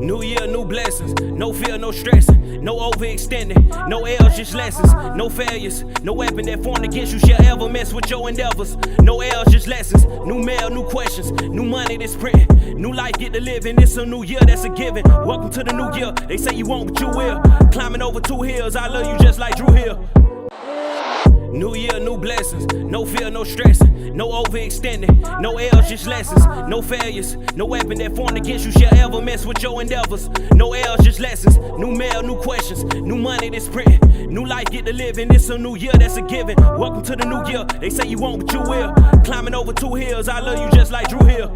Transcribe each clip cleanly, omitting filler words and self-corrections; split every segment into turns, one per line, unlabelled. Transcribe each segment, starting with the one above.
New year, new blessings, no fear, no stressing, no overextending, no L's, just lessons, no failures, no weapon that formed against you shall ever mess with your endeavors. No L's, just lessons, new mail, new questions, new money that's printing, new life get to live in. It's a new year, that's a given. Welcome to the new year. They say you won't, but you will. Climbing over 2 hills, I love you just like Drew Hill. New year, new blessings, no fear, no stressing, no overextending, no L's, just lessons, no failures, no weapon that formed against you shall ever mess with your endeavors. No L's, just lessons, new mail, new questions, new money that's printing, new life get to live in. It's a new year, that's a given. Welcome to the new year. They say you won't, but you will. Climbing over 2 hills, I love you just like Drew Hill.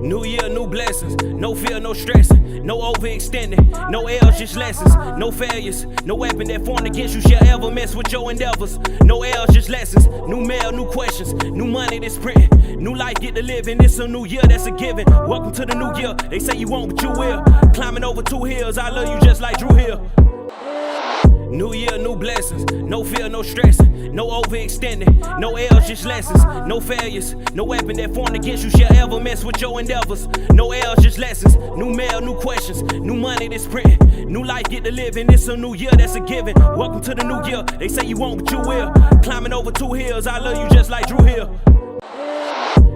New year, new blessings, no fear, no stressing, no overextending, no L's, just lessons, no failures, no weapon that formed against you shall ever mess with your endeavors. No L's, just lessons, new mail, new questions, new money that's printing, new life get to live in. It's a new year, that's a given. Welcome to the new year. They say you won't, but you will. Climbing over 2 hills, I love you just like Drew Hill. New year, new blessings, no fear, no stressing, no overextending, no L's, just lessons, no failures, no weapon that formed against you shall ever mess with your endeavors. No L's, just lessons, new mail, new questions, new money that's printing, new life get to live in. It's a new year, that's a given. Welcome to the new year. They say you won't, but you will. Climbing over 2 hills, I love you just like Drew Hill.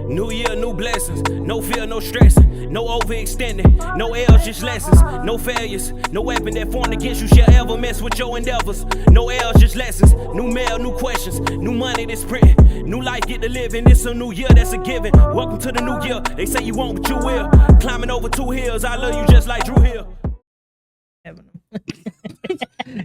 New year, new blessings, no fear, no stressing, no overextending, no L's, just lessons, no failures, no weapon that formed against you shall ever mess with your endeavors. No L's, just lessons, new mail, new questions, new money that's printing, new life get to live in. It's a new year, that's a given. Welcome to the new year. They say you won't, but you will. Climbing over 2 hills, I love you just like Drew Hill.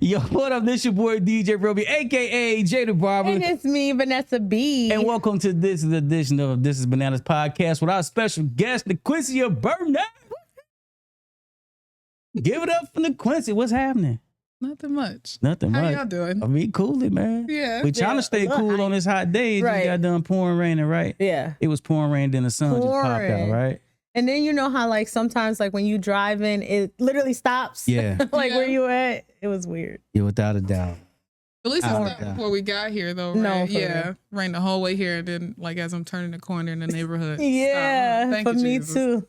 Yo, what up? This your boy DJ Roby, aka Jada Barber.
And it's me, Vanessa B.
And welcome to this edition of This Is Bananas Podcast with our special guest, naquincia Burnnet. Give it up for naquincia. What's happening?
Nothing much.
Nothing much.
How y'all doing?
I mean, coolly, man.
Yeah.
We trying to stay cool on this hot day. It just got done pouring raining, right?
Yeah.
It was pouring rain, then the sun just popped out, right?
And then you know how like sometimes like when you driving, it literally stops.
Yeah.
Like where you at? It was weird.
Yeah, without a doubt.
At least it's not before we got here though, right?
No,
yeah. Rained the whole way here, and then like as I'm turning the corner in the neighborhood.
Yeah,
Thank
for
you,
me
Jesus.
too.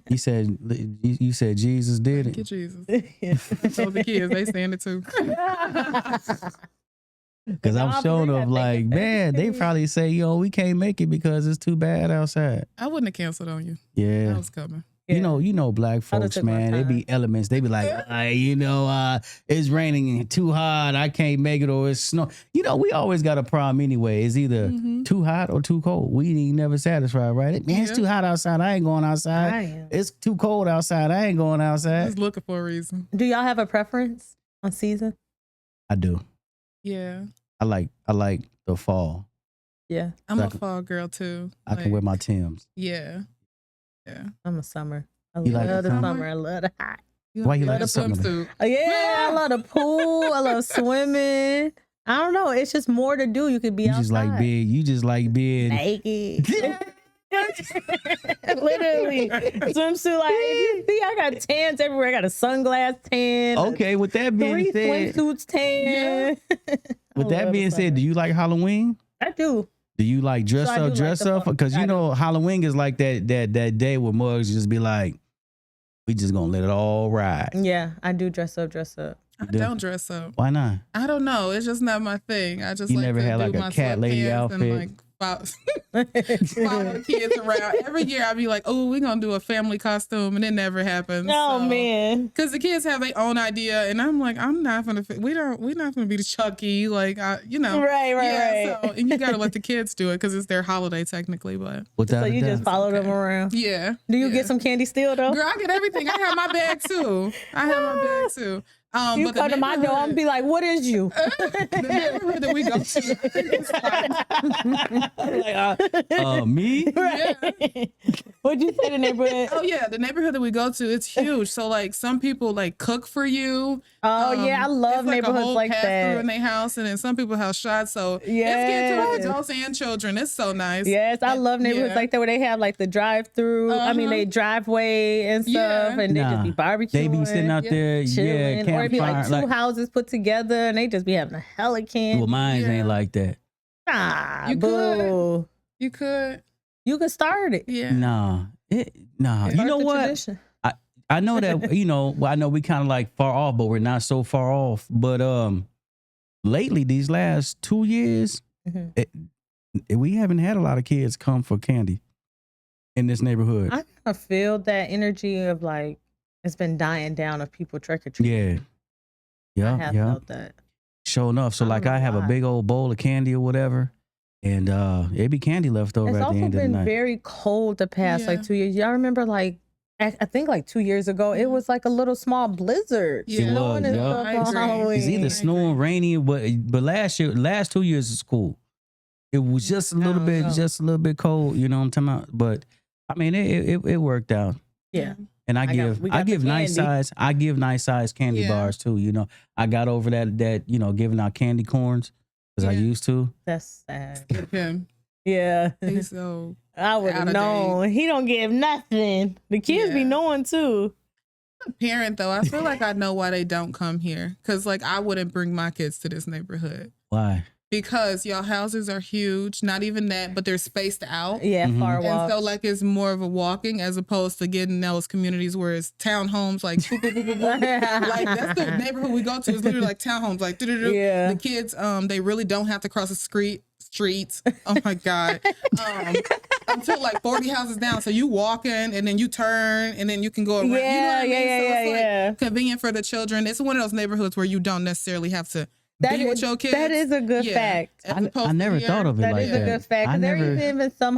You said Jesus did
Thank you,
it.
Jesus. I told the kids, they stand it too.
Because I'm showing up like, man, they probably say, yo, we can't make it because it's too bad outside.
I wouldn't have canceled on you.
Yeah.
I was coming.
You know, black folks, man, they be elements. They be like, it's raining too hot. I can't make it, or it's snow. You know, we always got a problem anyway. It's either too hot or too cold. We ain't never satisfied, right? Man, it's too hot outside. I ain't going outside. It's too cold outside. I ain't going outside.
Just looking for a reason.
Do y'all have a preference on season?
I do.
Yeah.
I like the fall.
Yeah.
I'm a fall girl too.
I can wear my Timbs.
Yeah. Yeah.
I'm a summer. I
You
love
like
the
the
summer. I love the hot.
Why you like
the
the summer?
swimsuit?
Oh, yeah, I love the pool. I love swimming. I don't know. It's just more to do. You could be outside.
You just like being
naked. Literally. Swimsuit. Like, if you see, I got tans everywhere. I got a sunglass tan.
Okay, with that being
3
said,
swimsuits tan.
with that being said, do you like Halloween?
I do.
Do you like dress up? Because you know Halloween is like that day where mugs just be like, we just gonna let it all ride.
Yeah, I do dress up.
I don't dress up.
Why not?
I don't know. It's just not my thing. I just
You
like
never
to
had
do
like a
my
cat lady
sweatpants
outfit?
and like follow the kids around. Every year I'd be like, oh, we're going to do a family costume, and it never happens.
Oh, man.
Because the kids have their own idea, and I'm like, I'm not going to, we're not going to be the Chucky, like,
Right.
So, and you got to let the kids do it because it's their holiday technically, but.
So you just follow them around?
Yeah.
Do you get some candy still, though?
Girl, I get everything. I have my bag, too.
You come to my door, I'm be like, what is you?
The neighborhood that we go to.
Me?
Right. What'd you say, the neighborhood?
Oh yeah, the neighborhood that we go to, it's huge. So like some people like cook for you.
Oh yeah, I love neighborhoods like that.
In their house, and then some people have shots. So it's
Yes.
getting to adults and children. It's so nice.
Yes, I love neighborhoods like that where they have like the drive-through. I mean, they driveway and stuff, and they just be barbecuing.
They be sitting out there,
chilling, or it'd be like
campfire,
two houses put together, and they just be having a hella candy.
Well, mine ain't like that.
Nah,
You
boo.
You could.
You could start it.
Yeah.
Nah. You know what?
Tradition.
I know that, I know we kind of like far off, but we're not so far off. But lately, these last 2 years, we haven't had a lot of kids come for candy in this neighborhood.
I kind of feel that energy of like it's been dying down of people trick or treating.
Yeah.
I have felt that.
Sure enough. So like I have a big old bowl of candy or whatever, and it be candy left over at the end of the night. It's also been very
cold the past like 2 years. Y'all remember like I think like 2 years ago, it was like a little small blizzard.
It was. It's either snowing, rainy, but last 2 years was cool. It was just a little bit cold. You know what I'm talking about? But I mean, it worked out.
Yeah.
And I give nice size candy bars too. You know, I got over that giving out candy corns because I used to.
That's sad.
Skip him.
Yeah.
He's so
I would have known. He don't give nothing. The kids be knowing too.
I'm a parent though, I feel like I know why they don't come here. Cause like I wouldn't bring my kids to this neighborhood.
Why?
Because y'all houses are huge. Not even that, but they're spaced out.
Yeah, far walks.
And so like it's more of a walking as opposed to getting those communities where it's townhomes like boop, boop, boop, boop, boop. Like that's the neighborhood we go to is literally like townhomes. Like the kids they really don't have to cross the streets. Oh my God. Until like 40 houses down. So you walk in and then you turn and then you can go around.
Yeah,
you know what I mean? So it's like convenient for the children. It's one of those neighborhoods where you don't necessarily have to be with your kids.
That is a good fact.
I never thought of it like that.
That is a good fact. Because there are even some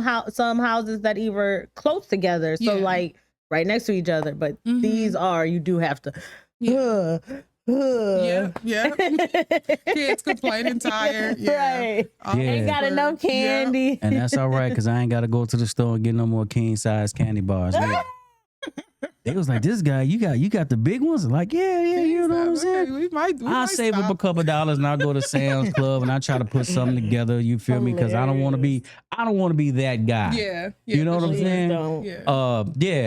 houses that even close together. So like right next to each other. But these you do have to.
Kids complaining tired.
Right. Ain't got enough candy.
And that's all right because I ain't got to go to the store and get no more king size candy bars. They was like, this guy, you got the big ones? Like, yeah, you know what I'm saying?
We might
save up a couple of dollars and I'll go to Sam's Club and I try to put something together. You feel me? Because I don't want to be that guy.
Yeah.
You know what I'm saying?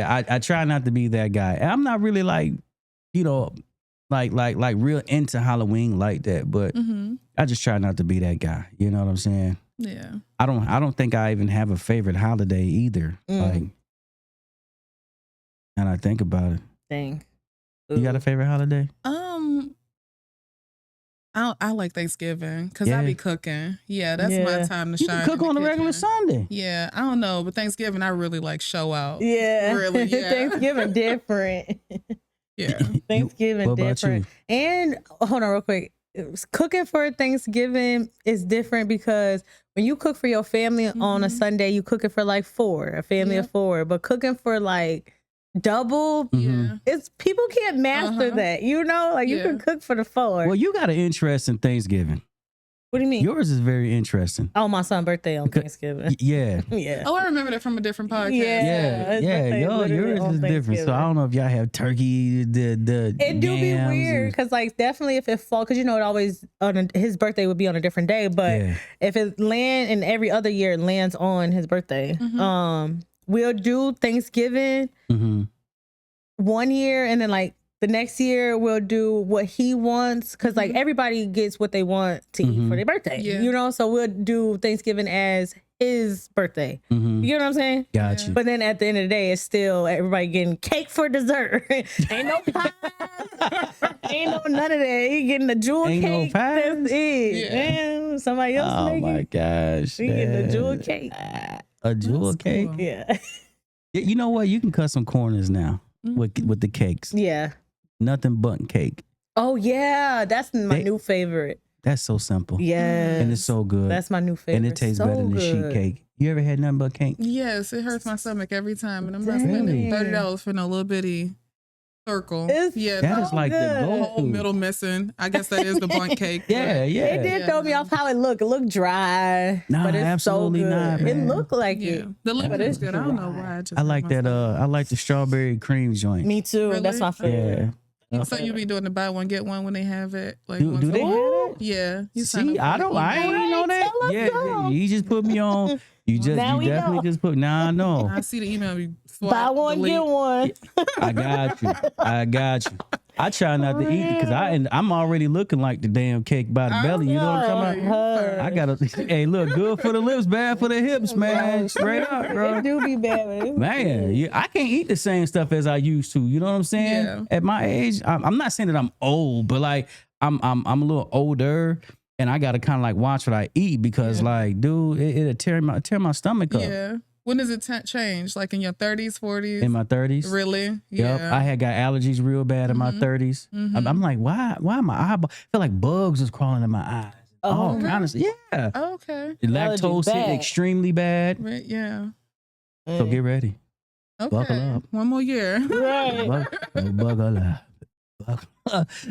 I try not to be that guy. And I'm not really like, like real into Halloween like that, but I just try not to be that guy. You know what I'm saying?
Yeah.
I don't think I even have a favorite holiday either. Like, and I think about it.
Dang.
You got a favorite holiday?
I like Thanksgiving because I be cooking. Yeah, that's my time to shine.
You can cook on a regular Sunday.
Yeah, I don't know, but Thanksgiving I really like show out.
Yeah,
really. Yeah.
Thanksgiving different.
Yeah,
Thanksgiving different. And hold on, real quick. Cooking for Thanksgiving is different because when you cook for your family on a Sunday, you cook it for like a family of 4. But cooking for like double, it's people can't master that. You know, like you can cook for the 4.
Well, you got an interest in Thanksgiving.
What do you mean?
Yours is very interesting.
Oh, my son's birthday on Thanksgiving.
Yeah.
Oh, I remember that from a different podcast.
Yours is different. So I don't know if y'all have turkey,
it do be weird because like definitely if it fall, because it always his birthday would be on a different day, but if it land and every other year it lands on his birthday, we'll do Thanksgiving 1 year and then like the next year we'll do what he wants because like everybody gets what they want to eat for their birthday. You know, so we'll do Thanksgiving as his birthday. You know what I'm saying?
Got you.
But then at the end of the day, it's still everybody getting cake for dessert. Ain't no pie. Ain't no none of that. He getting the jewel cake.
No pies?
That's it. Damn, somebody else make it.
Oh my gosh.
He getting the jewel cake.
A jewel cake?
Cool. Yeah.
You know what? You can cut some corners now with the cakes.
Yeah.
Nothing but cake.
Oh yeah, that's my new favorite.
That's so simple.
Yeah,
and it's so good.
That's my new favorite.
And it tastes better than the sheet cake. You ever had nothing but cake?
Yes, it hurts my stomach every time, and I'm not spending $30 for no little bitty circle.
That is like the
whole middle missing. I guess that is the blunt cake.
It did throw me off how it looked. It looked dry.
No,
but it's
absolutely
so good.
not. Man.
It looked like it.
The liquid is good. I don't know why.
I like that. I like the strawberry cream joint.
Me too. Really? That's my favorite.
Yeah.
So you be doing the buy one get one when they have it? Like
do they have it?
Yeah.
See, I ain't know that. Yeah, you just put me on. You definitely just put. Now I know.
I see the email.
Buy one get one.
I got you. I try not to eat because I'm already looking like the damn cake by the belly. You know what I'm talking about? I gotta. Hey, look, good for the lips, bad for the hips, man. Straight up, bro.
It do be bad,
man. I can't eat the same stuff as I used to. You know what I'm saying?
Yeah.
At my age, I'm not saying that I'm old, but like I'm a little older. And I gotta kind of like watch what I eat because, like, dude, it'll tear my stomach up.
Yeah. When does it change? Like in your 30s, 40s?
In my 30s.
Really? Yeah.
Yep. I had got allergies real bad in my 30s. I'm like, why my eyeball? I feel like bugs was crawling in my eyes. Oh, honestly, yeah.
Oh, okay.
Lactose hit extremely bad.
Right, yeah.
So get ready.
Okay.
Buckle up.
One more year.
Right.
Buckle up.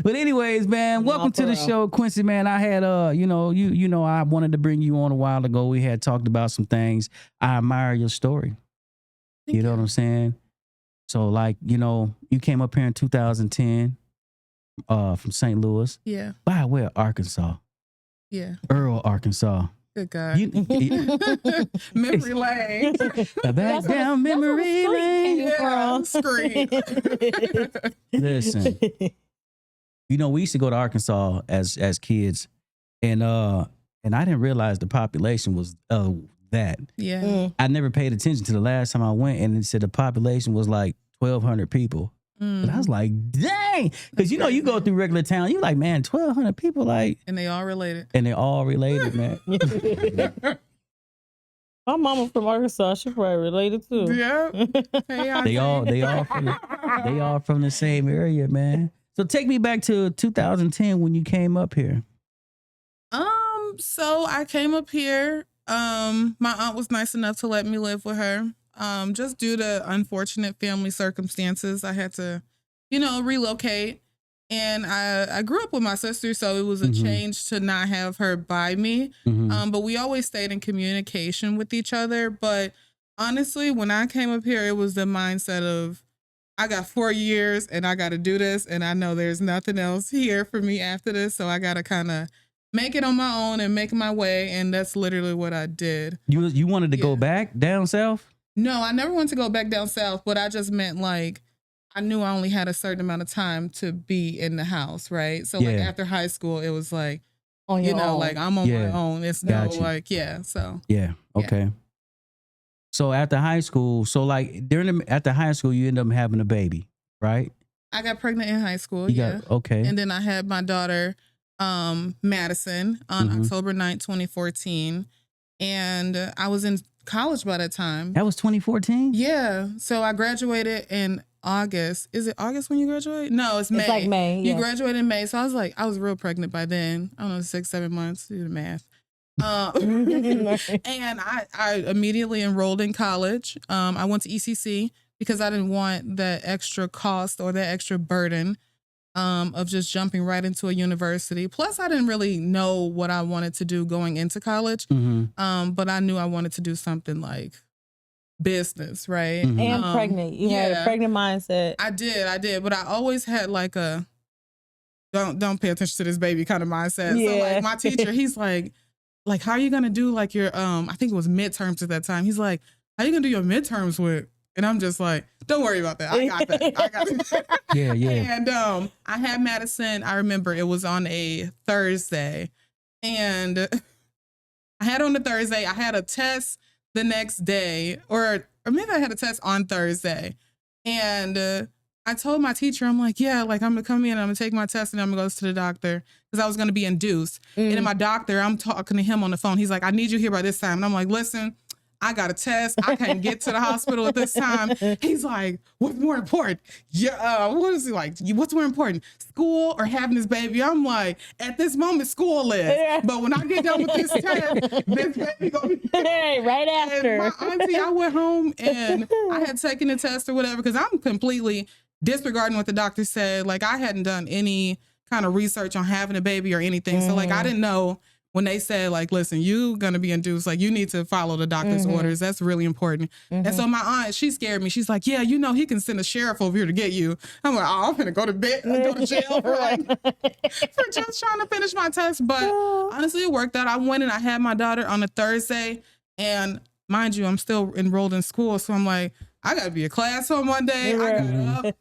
But anyways, man, welcome to the show, Quincy. Man, I had you know, I wanted to bring you on a while ago. We had talked about some things. I admire your story. You know what I'm saying? So, like, you know, you came up here in 2010 from St. Louis.
Yeah.
By way of Arkansas.
Yeah.
Earl, Arkansas.
Good God. Memory lane.
Back down memory lane.
Yeah, screen.
Listen, you know, we used to go to Arkansas as kids, and I didn't realize the population was that.
Yeah.
I never paid attention to the last time I went, and it said the population was like 1,200 people. And I was like, dang, because you know, you go through regular town, you like, man, 1,200 people, like,
and they all related.
And they all related, man.
My mama from Arkansas, she probably related too.
Yeah.
They all from the same area, man. So take me back to 2010 when you came up here.
So I came up here. My aunt was nice enough to let me live with her. Just due to unfortunate family circumstances, I had to, you know, relocate. And I grew up with my sister, so it was a change to not have her by me. But we always stayed in communication with each other. But honestly, when I came up here, it was the mindset of, I got 4 years and I got to do this. And I know there's nothing else here for me after this. So I got to kind of make it on my own and make my way. And that's literally what I did.
You wanted to go back down south?
No, I never wanted to go back down south, but I just meant like, I knew I only had a certain amount of time to be in the house, right? So like after high school, it was like, you know, like I'm on my own. It's no like, so.
Yeah, okay. So after high school, so like after high school, you end up having a baby, right?
I got pregnant in high school,
okay.
And then I had my daughter, Madison, on October 9th, 2014. And I was in college by that time.
That was 2014?
Yeah. So I graduated in August. Is it August when you graduate? No, it's May.
It's like May.
You graduated in May. So I was real pregnant by then. I don't know, 6-7 months. Do the math. And I immediately enrolled in college. I went to ECC because I didn't want that extra cost or that extra burden of just jumping right into a university. Plus, I didn't really know what I wanted to do going into college. But I knew I wanted to do something like business, right?
And pregnant. You had a pregnant mindset.
I did. But I always had like a don't pay attention to this baby kind of mindset. So like my teacher, he's like, how are you gonna do like your I think it was midterms at that time. He's like, how are you gonna do your midterms with? And I'm just like, don't worry about that. I got that.
Yeah.
And I had Madison. I remember it was on a Thursday. And I had on the Thursday. I had a test the next day. Or maybe I had a test on Thursday. And I told my teacher, I'm like, I'm going to come in and I'm going to take my test and I'm going to go to the doctor because I was going to be induced. And then my doctor, I'm talking to him on the phone. He's like, I need you here by this time. And I'm like, listen, I got a test. I can't get to the hospital at this time. He's like, what's more important? What is he like? What's more important? School or having this baby? I'm like, at this moment, school is. But when I get done with this test, this baby gonna be
right after.
And my auntie, I went home and I had taken the test or whatever because I'm completely disregarding what the doctor said. Like I hadn't done any kind of research on having a baby or anything. So like I didn't know. When they said, like, listen, you're going to be induced, like, you need to follow the doctor's orders. That's really important. And so my aunt, she scared me. She's like, he can send a sheriff over here to get you. I'm like, I'm going to go to bed, go to jail for just trying to finish my test. But honestly, it worked out. I went and I had my daughter on a Thursday. And mind you, I'm still enrolled in school. So I'm like, I got to be a class on Monday. I got up.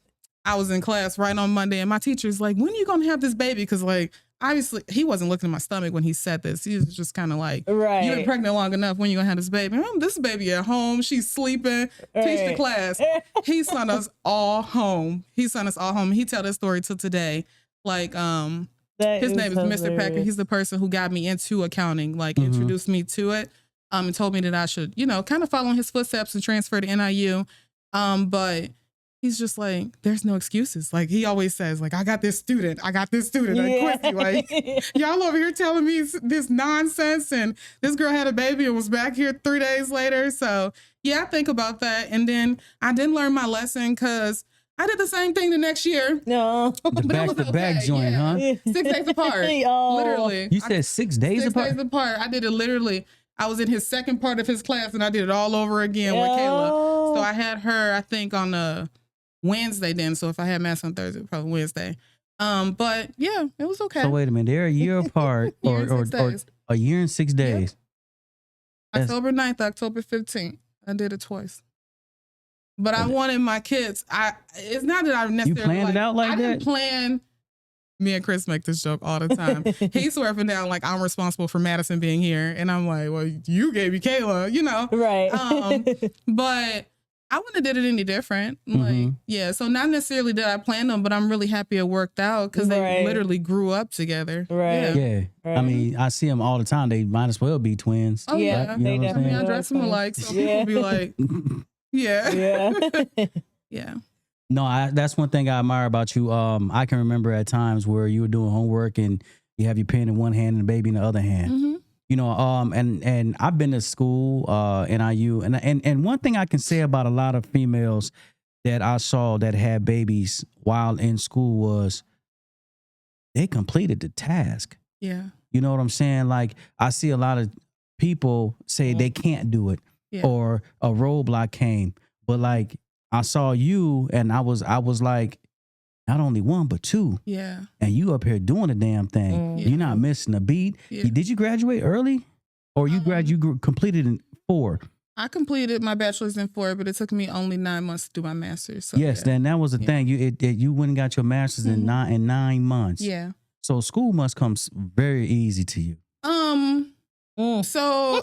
I was in class right on Monday, and my teacher's like, when are you gonna have this baby? Because like obviously he wasn't looking at my stomach when he said this. He was just kind of like,
right.
You've been pregnant long enough. When you gonna have this baby? This baby at home. She's sleeping.
Right.
Teach the class. He sent us all home. He tell this story till today. Like his name is Mr. Packer. He's the person who got me into accounting, like introduced me to it, and told me that I should, kind of follow in his footsteps and transfer to NIU. But he's just like, there's no excuses. Like he always says, like, I got this student at Quincy. Like y'all over here telling me this nonsense, and this girl had a baby and was back here 3 days later. So yeah, I think about that. And then I didn't learn my lesson because I did the same thing the next year.
No. The back-to-back joint, huh?
6 days apart. Literally.
You said 6 days apart?
6 days apart. I did it literally. I was in his second part of his class, and I did it all over again with Kayla. So I had her, I think, on a Wednesday then. So if I had math on Thursday, probably Wednesday. But yeah, it was okay.
So wait a minute, they're a year apart or a year and 6 days.
Yep. October 9th, October 15th. I did it twice. But I wanted my kids. It's not that I necessarily
you planned it out like that.
I didn't plan. Me and Chris make this joke all the time. He's swerving down like I'm responsible for Madison being here, and I'm like, well, you gave me Kayla,
right?
But I wouldn't have did it any different. Like, yeah. So not necessarily did I plan them, but I'm really happy it worked out because they literally grew up together.
Right.
Yeah. Right. I mean, I see them all the time. They might as well be twins.
Oh yeah.
Right? You know what I'm saying?
I dress them alike, so people be like. Yeah. Yeah.
No, that's one thing I admire about you. I can remember at times where you were doing homework and you have your pen in one hand and the baby in the other hand. And I've been to school, NIU, and one thing I can say about a lot of females that I saw that had babies while in school was they completed the task.
Yeah.
You know what I'm saying? Like I see a lot of people say they can't do it. Yeah. Or a roadblock came, but like I saw you and I was like, not only one but two.
Yeah.
And you up here doing the damn thing. You're not missing a beat. Yeah. Did you graduate early, or you completed in 4?
I completed my bachelor's in 4, but it took me only 9 months to do my master's. So
yes, then that was the thing. You went and got your master's in 9 months.
Yeah.
So school must come very easy to you.
So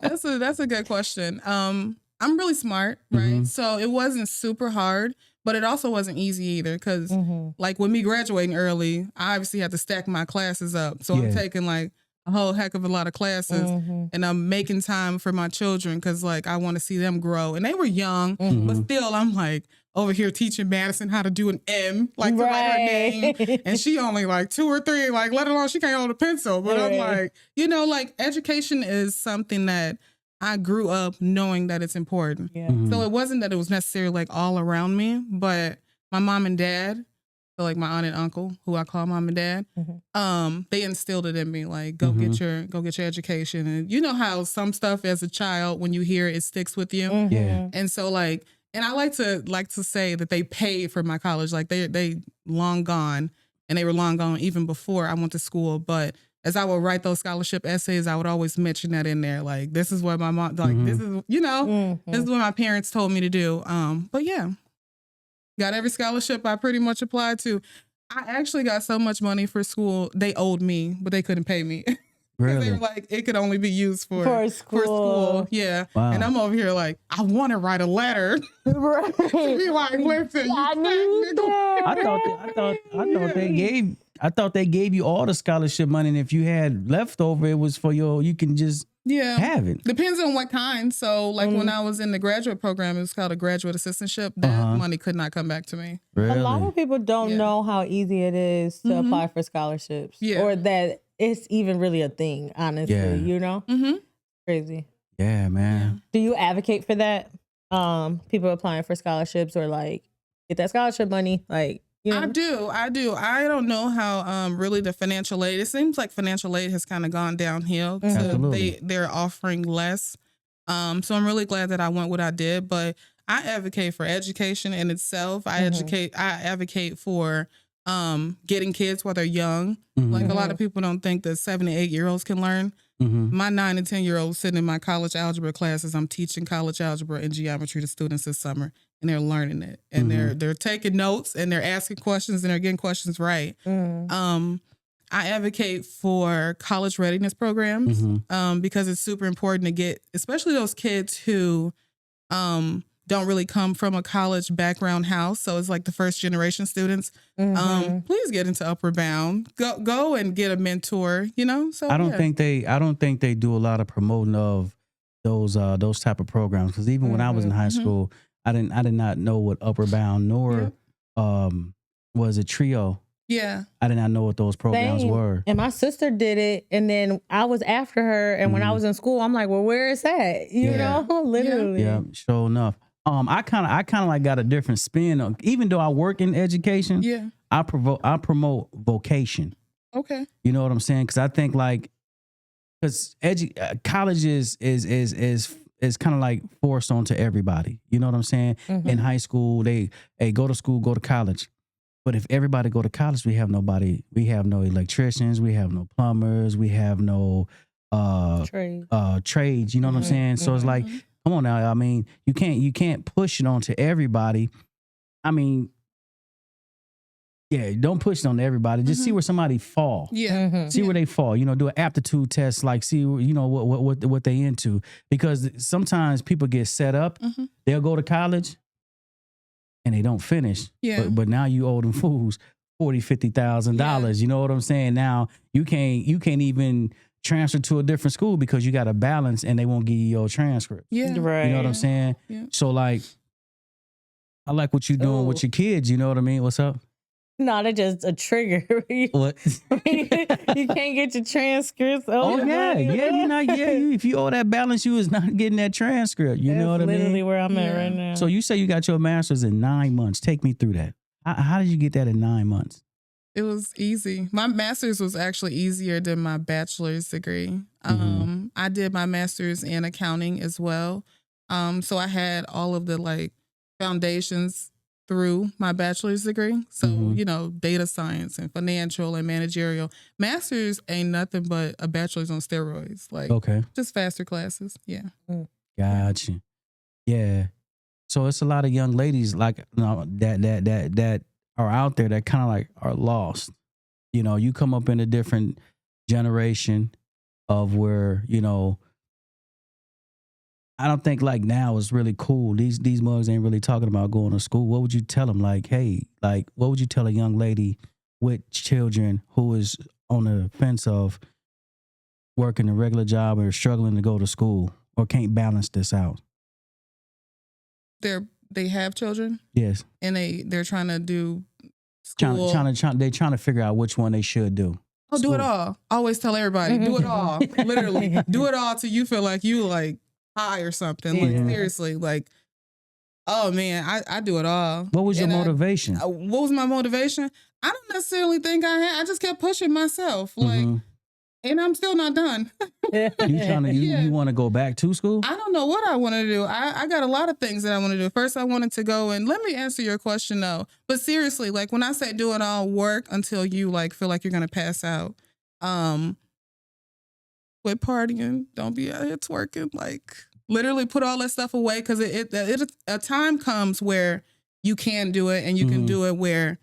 that's a good question. I'm really smart, right? So it wasn't super hard, but it also wasn't easy either because like with me graduating early, I obviously had to stack my classes up. So I'm taking like a whole heck of a lot of classes and I'm making time for my children because like I want to see them grow. And they were young, but still I'm like over here teaching Madison how to do an M, like to write her name. And she only like 2 or 3, like let alone she can't hold a pencil. But I'm like, like education is something that I grew up knowing that it's important. Yeah. So it wasn't that it was necessarily like all around me, but my mom and dad, so like my aunt and uncle, who I call mom and dad, they instilled it in me, like go get your education. And you know how some stuff as a child, when you hear it sticks with you.
Yeah.
And so like, and I like to say that they paid for my college. Like they long gone, and they were long gone even before I went to school. But as I would write those scholarship essays, I would always mention that in there. Like, this is what my mom, like, this is, this is what my parents told me to do. But yeah, got every scholarship I pretty much applied to. I actually got so much money for school. They owed me, but they couldn't pay me.
Really?
They were like, it could only be used for school. Yeah. Wow. And I'm over here like, I want to write a letter. Right. To be like, listen,
I thought they gave you all the scholarship money, and if you had leftover, it was for you can just have it.
Depends on what kind. So like when I was in the graduate program, it was called a graduate assistantship. That money could not come back to me.
Really?
A lot of people don't know how easy it is to apply for scholarships or that it's even really a thing, honestly, Crazy.
Yeah, man.
Do you advocate for that? People applying for scholarships or like get that scholarship money, like,
I do. I don't know how really the financial aid, it seems like financial aid has kind of gone downhill. They're offering less. So I'm really glad that I went what I did, but I advocate for education in itself. I advocate for getting kids while they're young. Like a lot of people don't think that 7 to 8 year olds can learn. My 9 and 10-year-olds sitting in my college algebra classes. I'm teaching college algebra and geometry to students this summer, and they're learning it, and they're taking notes, and they're asking questions, and they're getting questions right. I advocate for college readiness programs because it's super important to get, especially those kids who don't really come from a college background house. So it's like the first generation students. Please get into Upward Bound. Go and get a mentor, you know? So
I don't think they do a lot of promoting of those type of programs. Because even when I was in high school, I did not know what Upward Bound nor was it Trio.
Yeah.
I did not know what those programs were.
And my sister did it, and then I was after her, and when I was in school, I'm like, well, where is that? You know, literally.
Yeah, sure enough. I kind of like got a different spin on, even though I work in education.
Yeah.
I promote vocation.
Okay.
You know what I'm saying? Because I think like, because college is kind of like forced onto everybody. You know what I'm saying? In high school, they go to school, go to college. But if everybody go to college, we have no electricians, we have no plumbers, we have no trades. You know what I'm saying? So it's like, come on now. I mean, you can't push it onto everybody. I mean, yeah, don't push it on everybody. Just see where somebody fall.
Yeah.
See where they fall. You know, do an aptitude test, like see, you know, what they into. Because sometimes people get set up. They'll go to college and they don't finish.
Yeah.
But now you owe them fools $40,000-$50,000. You know what I'm saying? Now you can't even transfer to a different school because you got a balance and they won't give you your transcript.
Yeah.
Right.
You know what I'm saying?
Yeah.
So like, I like what you're doing with your kids. You know what I mean? What's up?
No, that's just a trigger.
What?
You can't get your transcripts.
If you owe that balance, you is not getting that transcript. You know what I mean?
Literally where I'm at right now.
So you say you got your master's in 9 months. Take me through that. How did you get that in 9 months?
It was easy. My master's was actually easier than my bachelor's degree. I did my master's in accounting as well. So I had all of the like foundations through my bachelor's degree. So, you know, data science and financial and managerial. Master's ain't nothing but a bachelor's on steroids. Like, just faster classes. Yeah.
Gotcha. Yeah. So it's a lot of young ladies like, you know, that are out there that kind of like are lost. You know, you come up in a different generation of where, you know, I don't think like now is really cool. These mugs ain't really talking about going to school. What would you tell them? Like, hey, like, what would you tell a young lady with children who is on the fence of working a regular job or struggling to go to school or can't balance this out?
They have children?
Yes.
And they're trying to do school.
They're trying to figure out which one they should do.
Oh, do it all. I always tell everybody, do it all. Literally. Do it all till you feel like you like high or something. Like seriously, like, oh man, I do it all.
What was your motivation?
What was my motivation? I don't necessarily think I had. I just kept pushing myself. Like, and I'm still not done.
You want to go back to school?
I don't know what I want to do. I got a lot of things that I want to do. First, I wanted to go and let me answer your question though. But seriously, like when I say do it all, work until you like feel like you're gonna pass out. Quit partying. Don't be out here twerking. Like literally put all that stuff away because a time comes where you can do it and you can do it where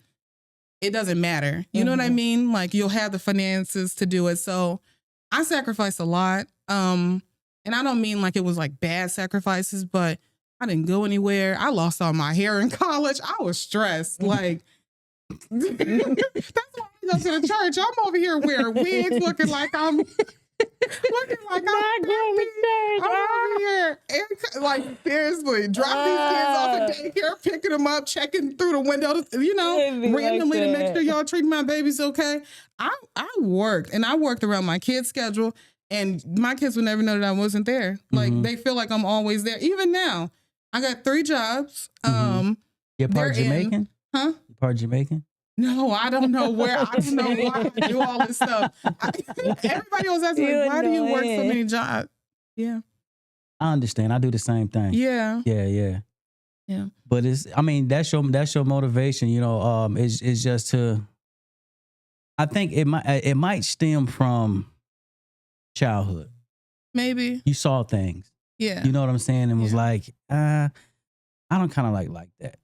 it doesn't matter. You know what I mean? Like you'll have the finances to do it. So I sacrificed a lot. And I don't mean like it was like bad sacrifices, but I didn't go anywhere. I lost all my hair in college. I was stressed. Like that's why I go to the church. I'm over here wearing wigs looking like I'm I'm over here. And, like seriously, drop these kids off at daycare, picking them up, checking through the window, you know, randomly to make sure y'all treat my babies okay. I worked and I worked around my kids' schedule, and my kids would never know that I wasn't there. Like they feel like I'm always there. Even now, I got 3 jobs.
You're part Jamaican?
Huh?
You part Jamaican?
No, I don't know where. I don't know why I do all this stuff. Everybody was asking, like, why do you work so many jobs? Yeah.
I understand. I do the same thing.
Yeah.
Yeah. But that's your motivation, you know, it's just to, I think it might stem from childhood.
Maybe.
You saw things.
Yeah.
You know what I'm saying? And was like, I don't kind of like that.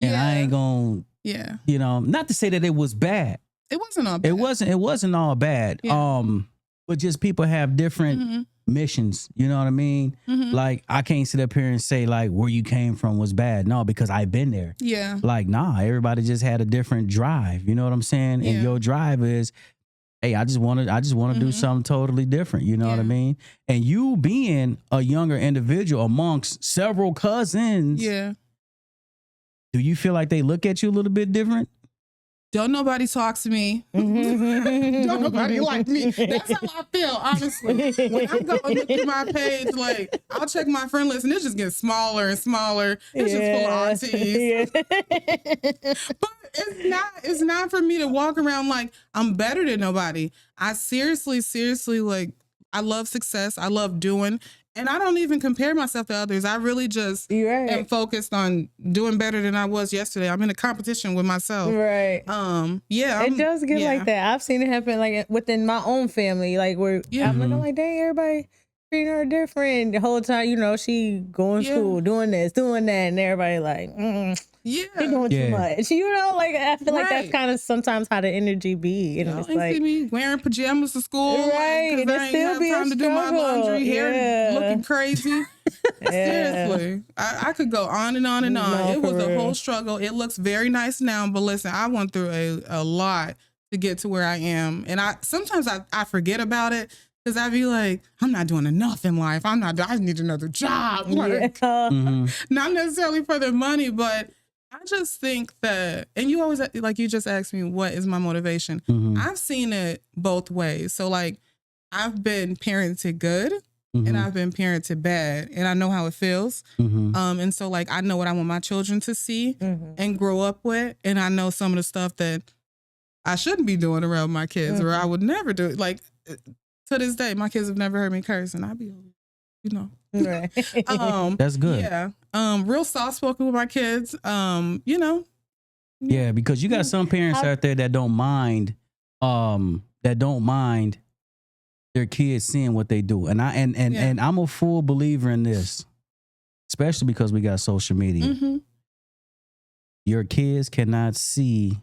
And I ain't gonna, you know, not to say that it was bad.
It wasn't all bad.
It wasn't all bad.
Yeah.
But just people have different missions. You know what I mean? Like, I can't sit up here and say like where you came from was bad. No, because I've been there.
Yeah.
Like, nah, everybody just had a different drive. You know what I'm saying?
Yeah.
And your drive is, hey, I just want to do something totally different. You know what I mean? And you being a younger individual amongst several cousins.
Yeah.
Do you feel like they look at you a little bit different?
Don't nobody talk to me. Don't nobody like me. That's how I feel, honestly. When I go and look at my page, like, I'll check my friend list and it just gets smaller and smaller. It's just full of aunties. But it's not for me to walk around like I'm better than nobody. I seriously, like, I love success. I love doing. And I don't even compare myself to others. I really just am focused on doing better than I was yesterday. I'm in a competition with myself.
Right. It does get like that. I've seen it happen like within my own family, like where I'm like, dang, everybody treating her different. The whole time, you know, she going to school, doing this, doing that, and everybody like, she doing too much. You know, like I feel like that's kind of sometimes how the energy be. And it's like,
see me wearing pajamas to school,
right?
Because I ain't have time to do my laundry, hair looking crazy. Seriously, I could go on and on and on.
No,
it was a
real.
whole struggle. It looks very nice now, but listen, I went through a lot to get to where I am, and sometimes I forget about it. Because I'd be like, I'm not doing enough in life. I need another job. Like, not necessarily for the money, but I just think that, and you always, like you just asked me, what is my motivation? I've seen it both ways. So like, I've been parented good and I've been parented bad, and I know how it feels. And so like, I know what I want my children to see and grow up with. And I know some of the stuff that I shouldn't be doing around my kids or I would never do it. Like, to this day, my kids have never heard me curse, and I be, you know.
right.
That's good.
Yeah. Real soft spoken with my kids. You know.
Yeah, because you got some parents out there that don't mind their kids seeing what they do. And I'm a full believer in this, especially because we got social media. Your kids cannot see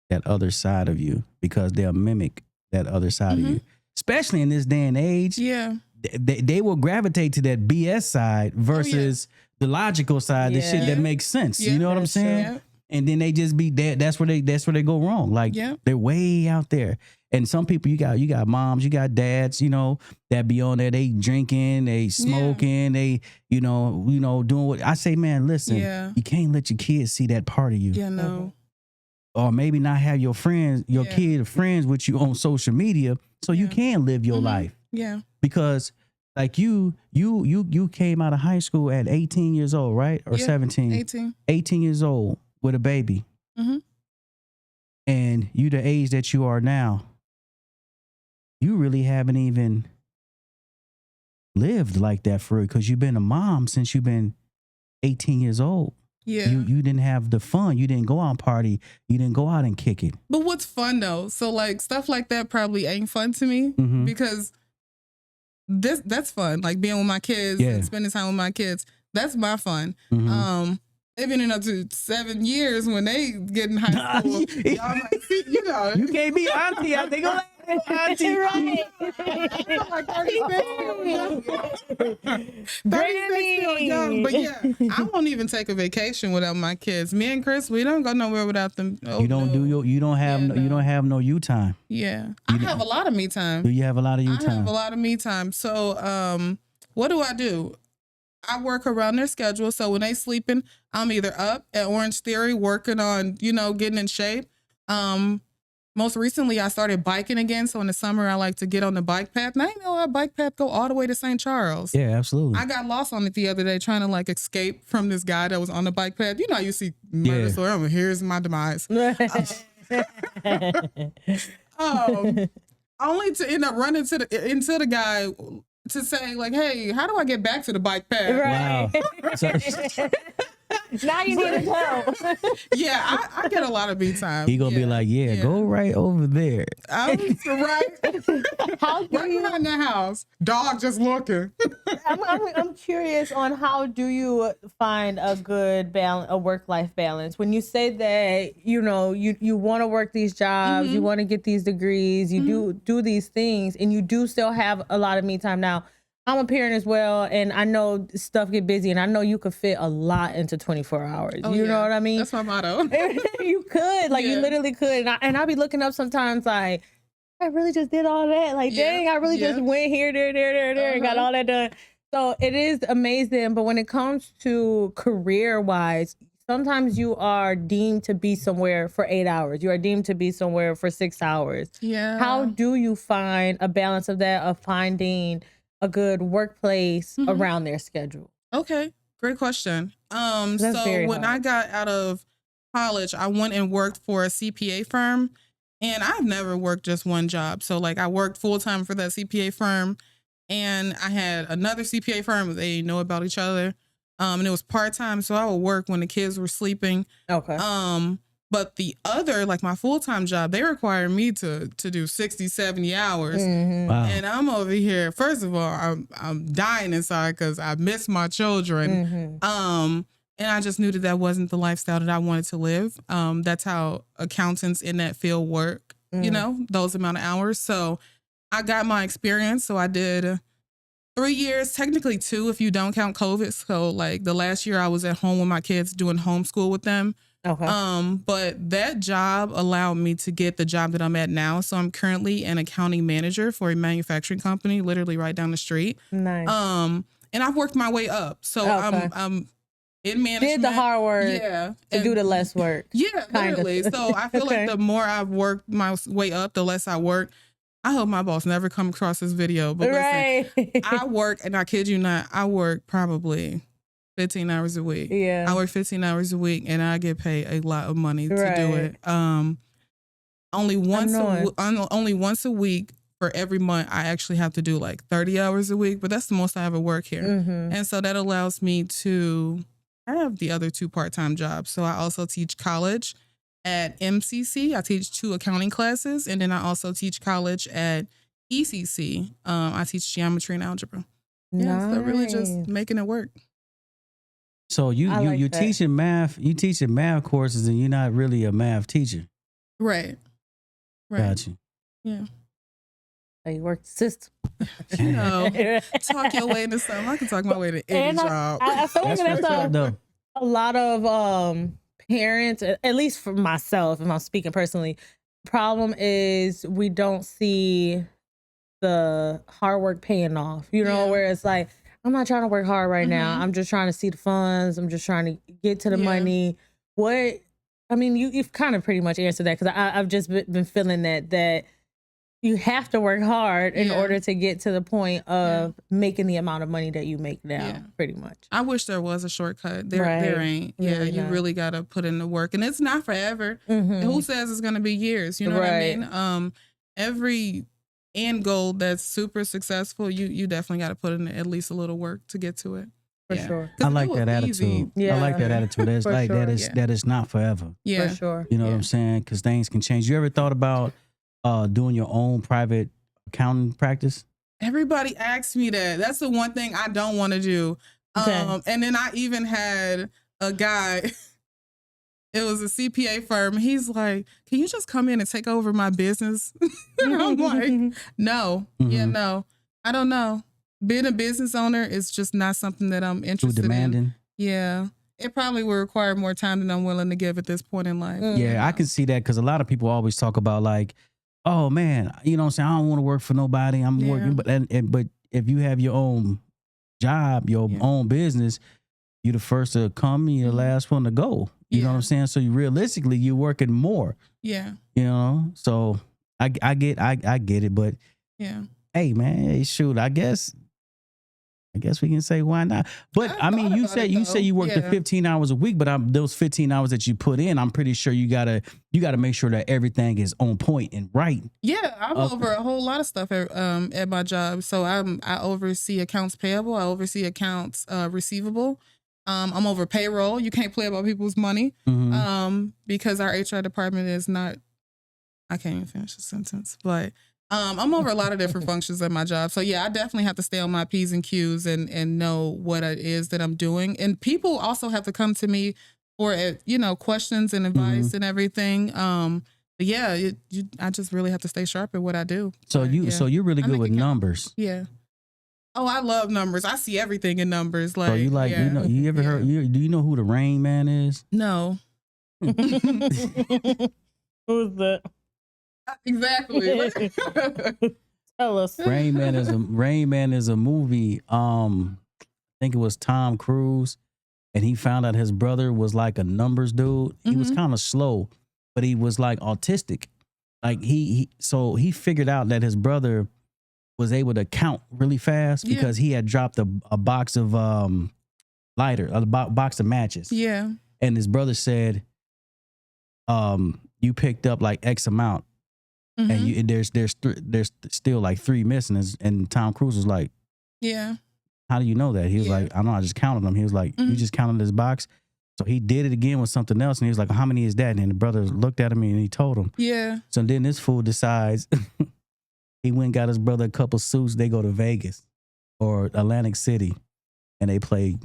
that other side of you because they'll mimic that other side of you. Especially in this day and age, they will gravitate to that BS side versus the logical side, the shit that makes sense. You know what I'm saying?
Yeah.
And then they just be dead. That's where they go wrong. Like they're way out there. And some people, you got moms, you got dads, you know, that be on there. They drinking, they smoking, they, you know, doing what I say. Man, listen, you can't let your kids see that part of you.
Yeah, no.
Or maybe not have your friends, your kid friends with you on social media, so you can live your life.
Yeah.
Because like you came out of high school at 18 years old, right? Or 17?
18.
18 years old with a baby. And you the age that you are now, you really haven't even lived like that for it, because you've been a mom since you've been 18 years old.
Yeah.
You didn't have the fun. You didn't go out and party. You didn't go out and kick it.
But what's fun though? So like stuff like that probably ain't fun to me because that's fun. Like being with my kids and spending time with my kids. That's my fun. They've been in up to 7 years when they get in high school. Y'all might see, you know.
You can't be auntie out there. Go like auntie.
Right.
Like 36 still young, but yeah, I won't even take a vacation without my kids. Me and Chris, we don't go nowhere without them. Oh,
you don't you don't have no you time.
Yeah, I have a lot of me time.
Do you have a lot of you time?
I have a lot of me time. So, what do? I work around their schedule. So when they sleeping, I'm either up at Orange Theory working on, you know, getting in shape. Most recently, I started biking again. So in the summer, I like to get on the bike path. And I didn't know our bike path go all the way to St. Charles.
Yeah, absolutely.
I got lost on it the other day trying to like escape from this guy that was on the bike path. You know, you see murder story. I'm like, here's my demise. Only to end up running into the guy to say like, hey, how do I get back to the bike path?
Right.
Wow.
Now you need to help.
Yeah, I get a lot of me time.
He gonna be like, go right over there.
Right.
How do
Right
you?
behind the house, dog just looking.
I'm curious on how do you find a good balance, a work-life balance, when you say that you want to work these jobs, you want to get these degrees, you do these things, and you do still have a lot of me time. Now, I'm a parent as well, and I know stuff get busy, and I know you could fit a lot into 24 hours. You know what I mean?
That's my motto.
You could, you literally could, and I be looking up sometimes like, I really just did all that. Like, dang, I really just went here, there, and got all that done. So it is amazing. But when it comes to career-wise, sometimes you are deemed to be somewhere for 8 hours. You are deemed to be somewhere for 6 hours.
Yeah.
How do you find a balance of that, of finding a good workplace around their schedule?
Okay, great question.
That's
So when I got out of college, I went and worked for a CPA firm, and I've never worked just one job. So I worked full time for that CPA firm, and I had another CPA firm. They know about each other, and it was part time. So I would work when the kids were sleeping.
Okay.
But the other, my full-time job, they require me to do 60, 70 hours.
Wow.
And I'm over here. First of all, I'm dying inside because I miss my children. And I just knew that wasn't the lifestyle that I wanted to live. That's how accountants in that field work, those amount of hours. So I got my experience. So I did 3 years, technically 2 if you don't count COVID. So the last year I was at home with my kids doing homeschool with them.
Okay.
But that job allowed me to get the job that I'm at now. So I'm currently an accounting manager for a manufacturing company, literally right down the street.
Nice.
And I've worked my way up. So I'm in management.
Did the hard work to do the less work.
Yeah, literally. So I feel like the more I've worked my way up, the less I work. I hope my boss never come across this video. But listen, I work, and I kid you not, I work probably 15 hours a week.
Yeah.
I work 15 hours a week, and I get paid a lot of money to do it. Only once a week for every month, I actually have to do 30 hours a week, but that's the most I ever work here. And so that allows me to have the other 2 part-time jobs. So I also teach college at MCC. I teach 2 accounting classes, and then I also teach college at ECC. I teach geometry and algebra. Yeah, so really just making it work.
So you teaching math, courses, and you're not really a math teacher.
Right.
Got you.
Yeah.
So you work the system.
Talk your way into something. I can talk my way to any job.
I feel like that's a lot of parents, at least for myself, if I'm speaking personally, problem is we don't see the hard work paying off, where it's I'm not trying to work hard right now. I'm just trying to see the funds. I'm just trying to get to the money. You've kind of pretty much answered that, because I've just been feeling that you have to work hard in order to get to the point of making the amount of money that you make now, pretty much.
I wish there was a shortcut. There ain't. Yeah, you really got to put in the work. And it's not forever. Who says it's going to be years? You know what I mean? Every end goal that's super successful, you definitely got to put in at least a little work to get to it.
For sure.
I like that attitude. I like that attitude. That's that is not forever.
Yeah.
For sure.
You know what I'm saying? Because things can change. You ever thought about doing your own private accounting practice?
Everybody asks me that. That's the one thing I don't want to do. And then I even had a guy, it was a CPA firm. He's like, can you just come in and take over my business? And I'm like, no. Yeah, no. I don't know. Being a business owner is just not something that I'm interested
Too demanding.
in. Yeah. It probably will require more time than I'm willing to give at this point in life.
Yeah, I can see that, because a lot of people always talk about oh man, you know what I'm saying, I don't want to work for nobody. I'm working, but if you have your own job, your own business, you're the first to come, you're the last one to go. You know what I'm saying? So realistically, you're working more.
Yeah.
So I get it, but hey man, shoot, I guess we can say why not. But I mean, you say you work the 15 hours a week, but those 15 hours that you put in, I'm pretty sure you gotta make sure that everything is on point and right.
Yeah, I'm over a whole lot of stuff at my job. So I oversee accounts payable, I oversee accounts receivable. I'm over payroll. You can't play about people's money. Because our HR department is not, I can't even finish the sentence, but I'm over a lot of different functions at my job. So yeah, I definitely have to stay on my P's and Q's and know what it is that I'm doing. And people also have to come to me for, questions and advice and everything. But yeah, I just really have to stay sharp at what I do.
So you're really good with numbers.
Yeah. Oh, I love numbers. I see everything in numbers. Like,
so you like, you ever heard? Do you know who the Rain Man is?
No.
Who's that?
Exactly.
Tell us.
Rain Man is a movie. I think it was Tom Cruise, and he found out his brother was like a numbers dude. He was kind of slow, but he was like autistic. Like so he figured out that his brother was able to count really fast because he had dropped a box of box of matches.
Yeah.
And his brother said, you picked up like X amount. And there's still like 3 missing. And Tom Cruise was like,
yeah.
How do you know that? He was like, I know, I just counted them. He was like, you just counted this box? So he did it again with something else. And he was like, how many is that? And the brother looked at him and he told him.
Yeah.
So then this fool decides he went and got his brother a couple suits. They go to Vegas or Atlantic City and they play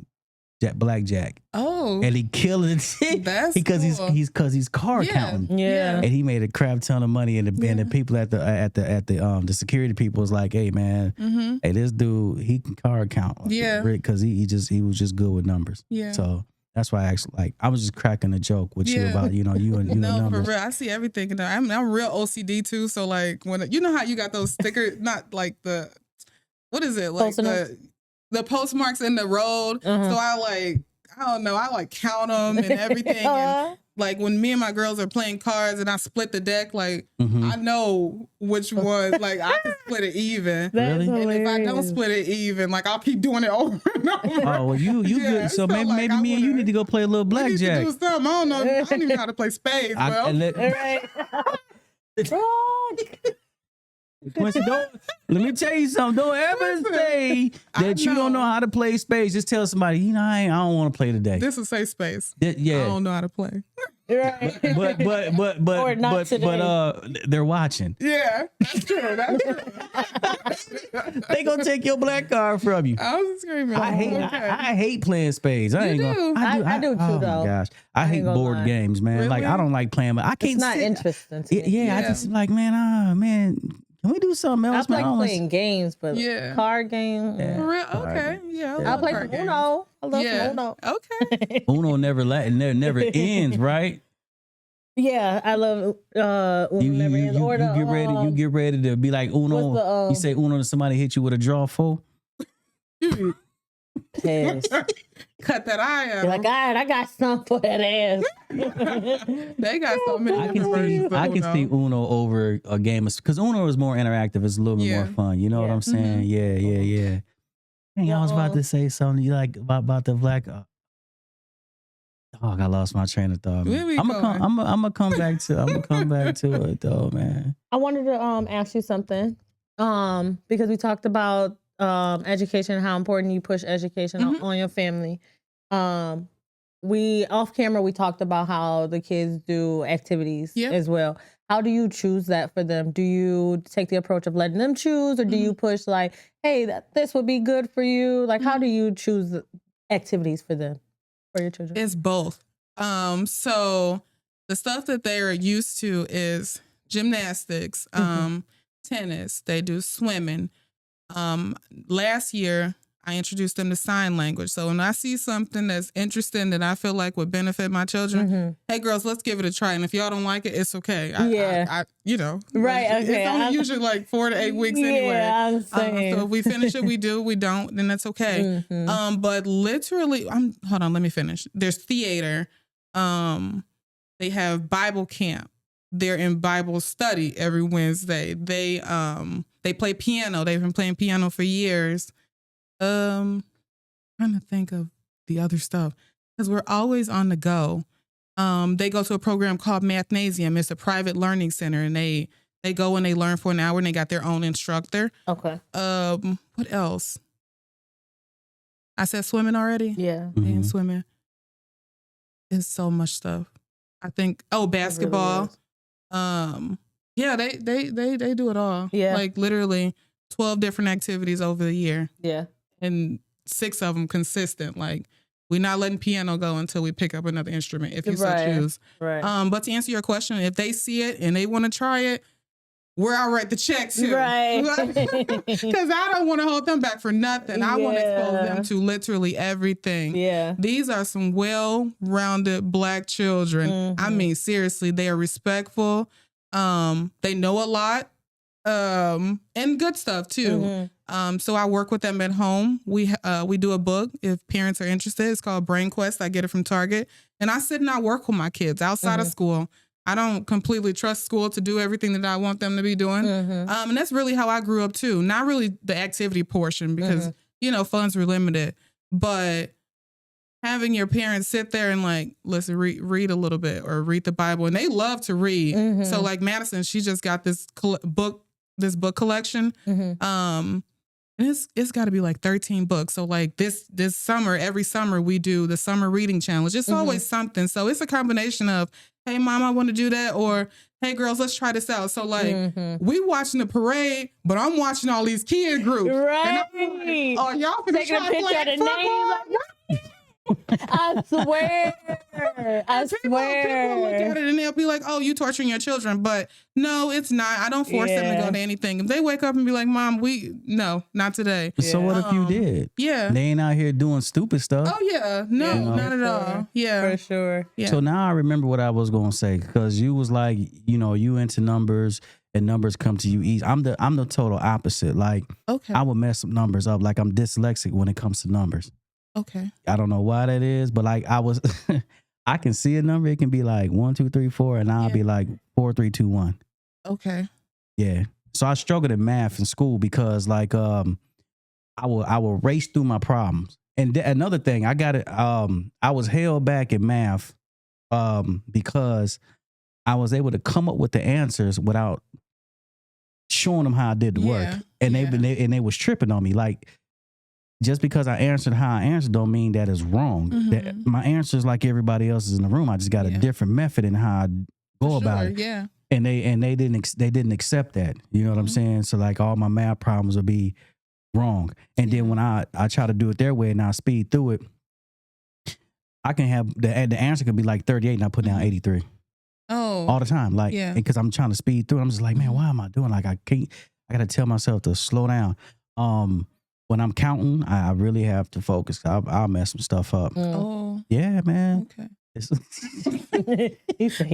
blackjack.
Oh.
And he killed it.
That's
because
cool.
he's card counting.
Yeah.
And he made a crap ton of money. And the people at the security people was like, hey man, hey, this dude, he can card count. Because he was just good with numbers.
Yeah.
So that's why I was just cracking a joke with you about, you and numbers.
For real. I see everything. I'm real OCD too. So like when, you know how you got those stickers, not like what is it? Like the postmarks in the road. So I don't know. I count them and everything. And like when me and my girls are playing cards and I split the deck, like I know which one, like I can split it even.
Really?
And if I don't split it even, like I'll keep doing it over and over.
Oh, well, you good. So maybe me and you need to go play a little blackjack.
We need to do something. I don't know. I don't even know how to play spades,
Quincy, let me tell you something. Don't ever say that you don't know how to play spades. Just tell somebody, I don't want to play today.
This is safe space.
I
don't know how to play.
Right.
But they're watching.
Yeah, that's true.
They gonna take your black card from you.
I was screaming.
I hate playing spades. I do too,
though.
Oh my gosh, I hate board games, man.
Really?
Like I don't like playing, but I can't.
It's not interesting. To me.
I just like, man. Can we do something else?
I like playing games, but card games.
Yeah. For real? Okay. Yeah.
I play some Uno. I love some Uno.
Okay.
Uno never ends, right?
Yeah, I love Uno never ends.
You get ready to be like Uno. You say Uno to somebody hit you with a draw 4.
Pass.
Cut that eye out.
You're like, all right, I got something for that ass.
They got so many
I can see Uno over a game because Uno is more interactive. It's a little bit more fun. You know what I'm saying? Yeah. Dang, I was about to say something you like about the black. Dog, I lost my train of thought. I'm gonna come back to it though, man. I
wanted to ask you something because we talked about education, how important you push education on your family. We off camera we talked about how the kids do activities as well. How do you choose that for them? Do you take the approach of letting them choose, or do you push like, hey, this would be good for you? Like, how do you choose the activities for them, for your children?
It's both. So the stuff that they are used to is gymnastics, tennis. They do swimming. Last year, I introduced them to sign language. So when I see something that's interesting that I feel like would benefit my children, hey girls, let's give it a try. And if y'all don't like it, it's okay. I
right. Okay.
It's only usually like 4 to 8 weeks anyway.
I'm saying.
So if we finish it, we do. We don't, then that's okay. But literally, hold on, let me finish. There's theater. They have Bible camp. They're in Bible study every Wednesday. They play piano. They've been playing piano for years. Trying to think of the other stuff because we're always on the go. They go to a program called Mathnasium. It's a private learning center, and they go and they learn for an hour, and they got their own instructor.
Okay.
What else? I said swimming already.
Yeah.
And swimming. It's so much stuff. I think. Oh, basketball. Yeah, they do it all.
Yeah.
Like literally 12 different activities over the year.
Yeah.
And 6 of them consistent. Like we're not letting piano go until we pick up another instrument if you so choose.
Right.
But to answer your question, if they see it and they want to try it, where I write the check too.
Right.
Because I don't want to hold them back for nothing. I want to expose them to literally everything.
Yeah.
These are some well-rounded Black children. I mean, seriously, they are respectful. They know a lot. And good stuff too. So I work with them at home. We do a book if parents are interested. It's called Brain Quest. I get it from Target. And I sit and I work with my kids outside of school. I don't completely trust school to do everything that I want them to be doing. And that's really how I grew up too. Not really the activity portion because, funds were limited. But having your parents sit there and like, listen, read a little bit or read the Bible. And they love to read. So like Madison, she just got this book collection. And it's got to be like 13 books. So like this summer, every summer we do the summer reading challenge. It's always something. So it's a combination of, hey mom, I want to do that, or hey girls, let's try this out. So like we watching the parade, but I'm watching all these kid groups.
Right.
And oh, y'all finna
Taking a
try
picture of the
football?
name. I swear.
People look at it and they'll be like, oh, you torturing your children. But no, it's not. I don't force them to go to anything. If they wake up and be like, mom, no, not today.
So what if you did?
Yeah.
They ain't out here doing stupid stuff.
Oh, yeah. No, not at all. Yeah.
For sure.
Yeah.
So now I remember what I was going to say, because you was like, you into numbers and numbers come to you easy. I'm the total opposite. Like,
okay.
I would mess some numbers up. Like, I'm dyslexic when it comes to numbers.
Okay.
I don't know why that is, but like I can see a number. It can be like 1, 2, 3, 4, and I'll be like 4, 3, 2, 1.
Okay.
Yeah. So I struggled in math in school because like I will race through my problems. And another thing, I was held back in math because I was able to come up with the answers without showing them how I did the work, and they was tripping on me like. Just because I answered how I answered don't mean that it's wrong. That my answer is like everybody else's in the room. I just got a different method in how I go about it.
Yeah.
And they didn't accept that. You know what I'm saying? So like all my math problems would be wrong. And then when I try to do it their way and I speed through it, I can have the answer could be like 38 and I put down 83.
Oh.
All the time. Like because I'm trying to speed through it. I'm just like, man, why am I doing like I gotta tell myself to slow down. When I'm counting, I really have to focus. I'll mess some stuff up.
Oh.
Yeah, man.
Okay.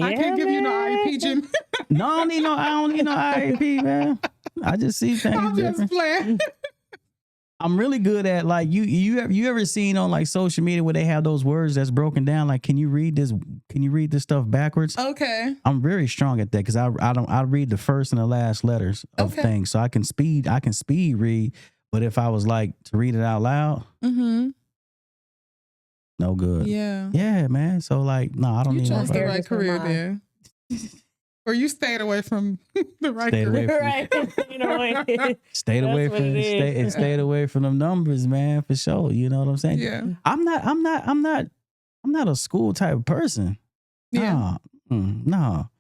I
can't give you no IEP, Jim.
No, I don't need no IEP, man. I just see things
I'm just
different.
playing.
I'm really good at like you ever seen on like social media where they have those words that's broken down? Like, can you read this? Can you read this stuff backwards?
Okay.
I'm very strong at that because I read the first and the last letters of things, so I can speed read. But if I was like to read it out loud, no good.
Yeah.
Yeah, man. So like, no, I don't need.
You chose the right career then. Or you stayed away from the right career.
Stayed away from them numbers, man, for sure. You know what I'm saying?
Yeah.
I'm not a school type of person.
Yeah.
No.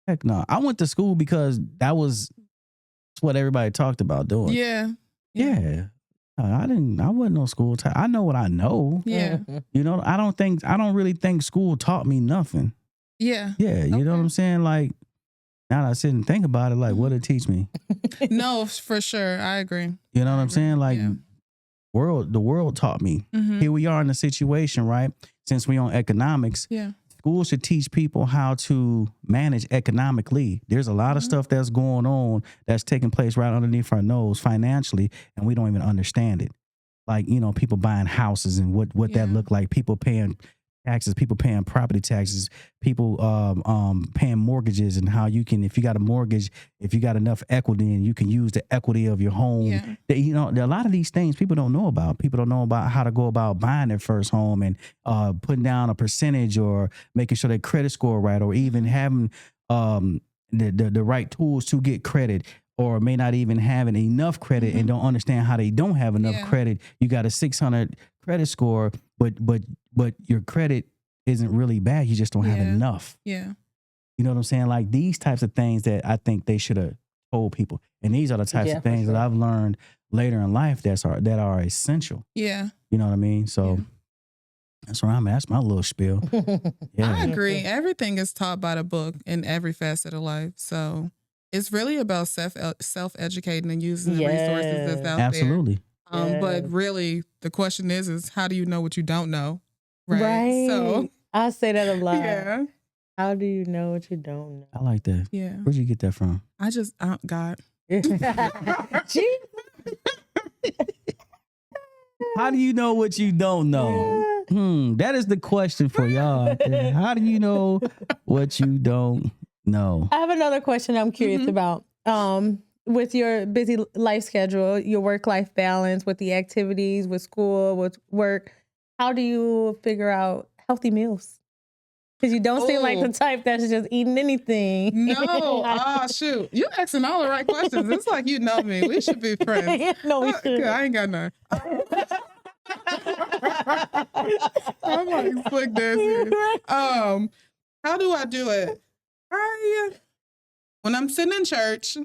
Heck no. I went to school because that's what everybody talked about doing.
Yeah.
Yeah. I wasn't no school type. I know what I know.
Yeah.
I don't really think school taught me nothing.
Yeah.
Yeah. You know what I'm saying? Like, now that I sit and think about it, like, what did it teach me?
No, for sure. I agree.
You know what I'm saying? Like, the world taught me. Here we are in a situation, right? Since we on economics, school should teach people how to manage economically. There's a lot of stuff that's going on that's taking place right underneath our nose financially, and we don't even understand it. Like, people buying houses and what that look like, people paying taxes, people paying property taxes, people paying mortgages, and how you can, if you got a mortgage, if you got enough equity and you can use the equity of your home. There are a lot of these things people don't know about. People don't know about how to go about buying their first home and putting down a percentage or making sure their credit score right, or even having the right tools to get credit, or may not even having enough credit and don't understand how they don't have enough credit. You got a 600 credit score, but your credit isn't really bad. You just don't have enough.
Yeah.
You know what I'm saying? Like these types of things that I think they should have told people. And these are the types of things that I've learned later in life that are essential.
Yeah.
You know what I mean? So that's where I'm at. That's my little spiel. Yeah.
I agree. Everything is taught by the book in every facet of life. So it's really about self-educating and using the resources that's out there.
Absolutely.
But really, the question is how do you know what you don't know? Right. So
I say that a lot.
Yeah.
How do you know what you don't know?
I like that.
Yeah.
Where'd you get that from?
God.
How do you know what you don't know? That is the question for y'all. How do you know what you don't know?
I have another question I'm curious about. With your busy life schedule, your work-life balance, with the activities, with school, with work, how do you figure out healthy meals? Because you don't seem like the type that's just eating anything.
No. Oh, shoot. You're asking all the right questions. It's like you know me. We should be friends.
No, we should.
I ain't got none. I'm like slick dancing. How do I do it? When I'm sitting in church,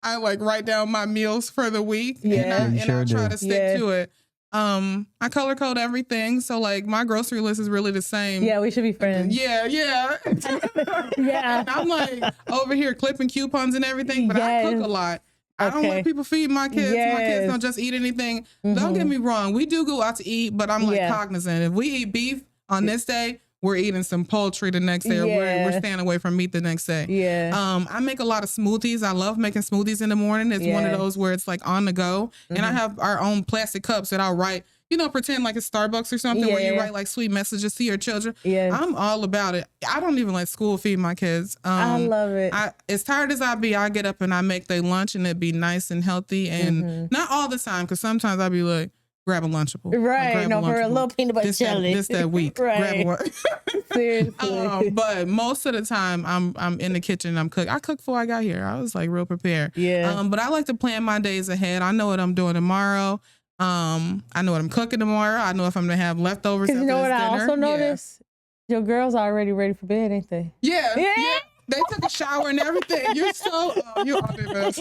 I like write down my meals for the week. And I try to stick to it. I color code everything, so like my grocery list is really the same.
Yeah, we should be friends.
Yeah.
Yeah.
And I'm like over here clipping coupons and everything, but I cook a lot. I don't let people feed my kids. My kids don't just eat anything. Don't get me wrong. We do go out to eat, but I'm like cognizant. If we eat beef on this day, we're eating some poultry the next day. Or we're staying away from meat the next day. I make a lot of smoothies. I love making smoothies in the morning. It's one of those where it's like on the go. And I have our own plastic cups that I'll write, pretend like it's Starbucks or something where you write like sweet messages to your children. I'm all about it. I don't even let school feed my kids.
I love it.
As tired as I be, I get up and I make their lunch and it be nice and healthy. And not all the time, because sometimes I be like, grab a Lunchable.
Right. No, for a little peanut butter jelly.
This that week.
Right.
Grab one.
Seriously.
But most of the time I'm in the kitchen. I'm cooking. I cooked before I got here. I was like real prepared.
Yeah.
But I like to plan my days ahead. I know what I'm doing tomorrow. I know what I'm cooking tomorrow. I know if I'm gonna have leftovers.
Because you know what
dinner.
I also noticed? Your girls are already ready for bed, ain't they?
Yeah. They took a shower and everything. You're you're all the best.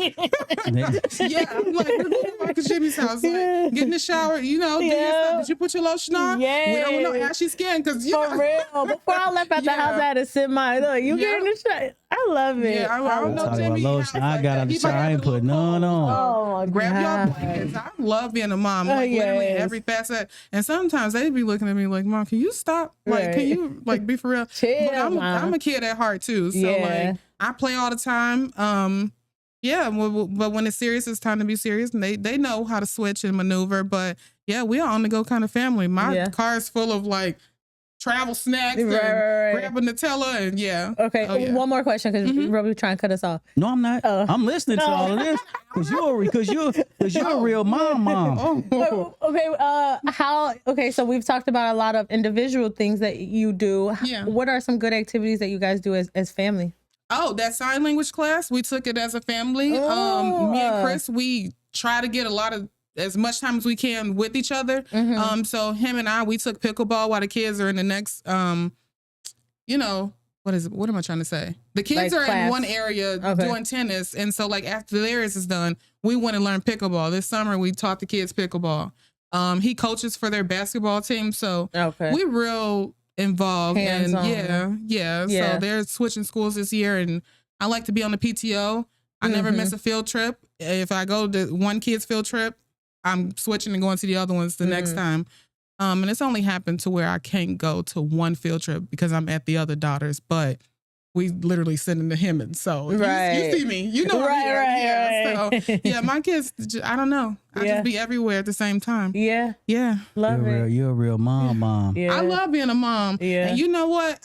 I'm like, Marcus Jimmy's house. Like, get in the shower, do your stuff. Did you put your lotion on? We don't want no ashy skin, because
for real. Before I left out the house, I had to sit my look. You get in the shower. I love it.
Yeah, I don't know Jimmy.
Lotion. I got out the shower. I ain't put none on.
Oh my
Grab
God.
your blankets. I love being a mom. Like literally every facet. And sometimes they'd be looking at me like, Mom, can you stop? Like, can you be for real?
Chill,
but I'm a kid at heart too. So like I play all the time. But when it's serious, it's time to be serious. And they know how to switch and maneuver. But yeah, we are on the go kind of family. My car is full of like travel snacks and grab a Nutella and
Okay, one more question, because Robbie trying to cut us off.
No, I'm not. I'm listening to all of this because you're a real mom.
Okay, so we've talked about a lot of individual things that you do.
Yeah.
What are some good activities that you guys do as family?
Oh, that sign language class, we took it as a family. Me and Chris, we try to get as much time as we can with each other. So him and I, we took pickleball while the kids are in the next, what am I trying to say? The kids are in one area doing tennis. And so like after theirs is done, we went and learned pickleball. This summer, we taught the kids pickleball. He coaches for their basketball team. So we're real involved.
Hands-on.
And so they're switching schools this year. And I like to be on the PTO. I never miss a field trip. If I go to one kid's field trip, I'm switching and going to the other ones the next time. And it's only happened to where I can't go to one field trip because I'm at the other daughter's, but we literally send them to Hemmons. So you see me, you know, So my kids, I don't know. I just be everywhere at the same time.
Love it.
You're a real mom.
Yeah.
I love being a mom. And you know what?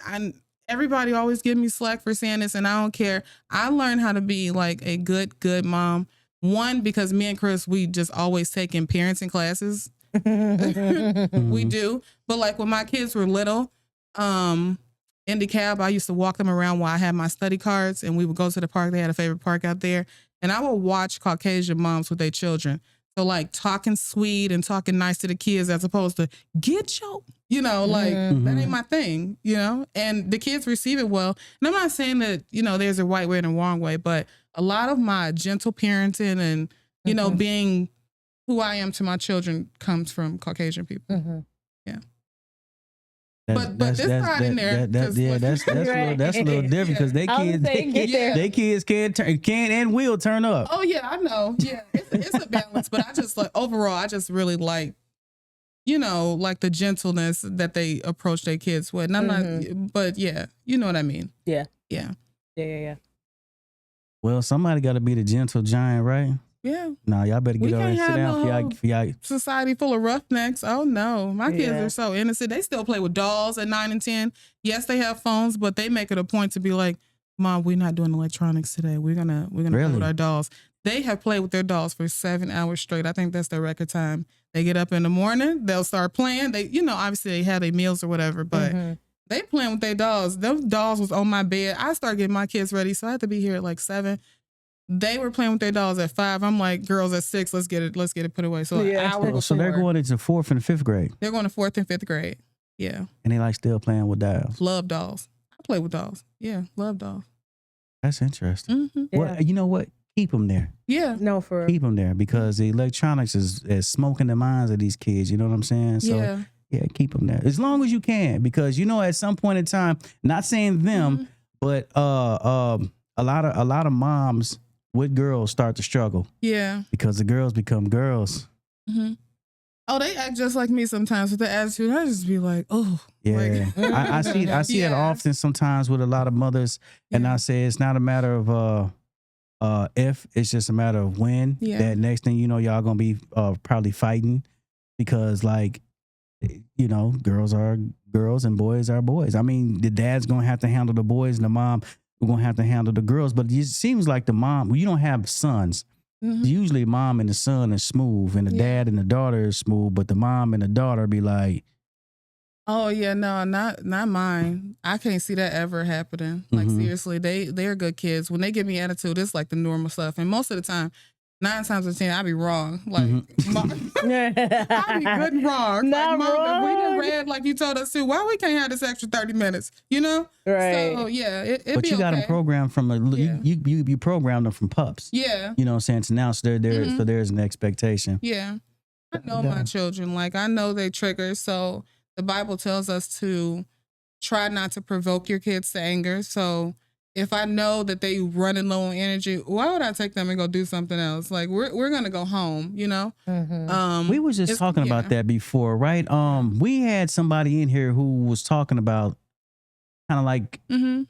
Everybody always give me slack for saying this, and I don't care. I learned how to be like a good mom. One, because me and Chris, we just always taking parenting classes. We do. But like when my kids were little, in the cab, I used to walk them around while I had my study cards, and we would go to the park. They had a favorite park out there. And I would watch Caucasian moms with their children. So like talking sweet and talking nice to the kids as opposed to get your, like that ain't my thing, and the kids receive it well. And I'm not saying that, there's a right way and a wrong way, but a lot of my gentle parenting and, being who I am to my children comes from Caucasian people. Yeah. But this side in there,
that's a little different because they kids can and will turn up.
Oh yeah, I know. Yeah, it's a balance, but I just like overall, I just really like, like the gentleness that they approach their kids with. And I'm not, but yeah, you know what I mean.
Yeah.
Well, somebody got to be the gentle giant, right?
Yeah.
No, y'all better get over and sit down for y'all.
Society full of roughnecks. Oh no, my kids are so innocent. They still play with dolls at 9 and 10. Yes, they have phones, but they make it a point to be like, "Mom, we're not doing electronics today. We're gonna play with our dolls." They have played with their dolls for 7 hours straight. I think that's their record time. They get up in the morning, they'll start playing. They, obviously they have their meals or whatever, but they playing with their dolls. Those dolls was on my bed. I started getting my kids ready, so I had to be here at like 7. They were playing with their dolls at 5. I'm like, girls at 6, let's get it put away. So an hour before.
So they're going into 4th and 5th grade.
They're going to 4th and 5th grade. Yeah.
And they like still playing with dolls.
Love dolls. I play with dolls. Yeah, love dolls.
That's interesting. Well, you know what? Keep them there.
Yeah.
No, for
keep them there because the electronics is smoking the minds of these kids. You know what I'm saying? So yeah, keep them there as long as you can because at some point in time, not saying them, but a lot of moms with girls start to struggle. Yeah. Because the girls become girls.
Oh, they act just like me sometimes with the attitude. I just be like, oh.
Yeah. I see it often sometimes with a lot of mothers. And I say it's not a matter of if, it's just a matter of when. Yeah. That next thing you know, y'all gonna be probably fighting because girls are girls and boys are boys. I mean, the dad's gonna have to handle the boys and the mom we're going to have to handle the girls. But it seems like the mom, you don't have sons. Usually mom and the son is smooth and the dad and the daughter is smooth, but the mom and the daughter be like,
oh yeah, no, not mine. I can't see that ever happening. Like seriously, they're good kids. When they give me attitude, it's like the normal stuff. And most of the time, 9 times out of 10, I be wrong. Like, I be good and wrong.
Not
like, Mom,
wrong.
If we done read like you told us to, why we can't have this extra 30 minutes?
Right.
So yeah, it
but you got them programmed from you programmed them from pups.
Yeah.
You know what I'm saying? So now so there's an expectation.
Yeah. I know my children. Like I know they trigger. So the Bible tells us to try not to provoke your kids to anger. So if I know that they running low on energy, why would I take them and go do something else? Like we're gonna go home,
We was just talking about that before, right? We had somebody in here who was talking about kind of like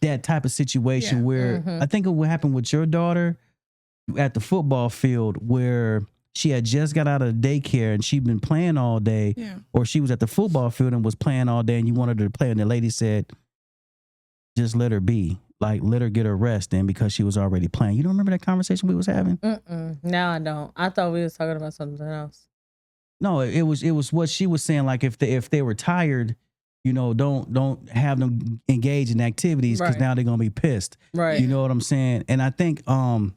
that type of situation where I think it would happen with your daughter at the football field where she had just got out of daycare and she'd been playing all day, or she was at the football field and was playing all day and you wanted her to play, and the lady said, just let her be. Like, let her get her rest in because she was already playing. You don't remember that conversation we was having?
No, I don't. I thought we was talking about something else.
No, it was what she was saying. Like, if they were tired, don't have them engage in activities because now they're gonna be pissed. Right. You know what I'm saying? And I think
Oh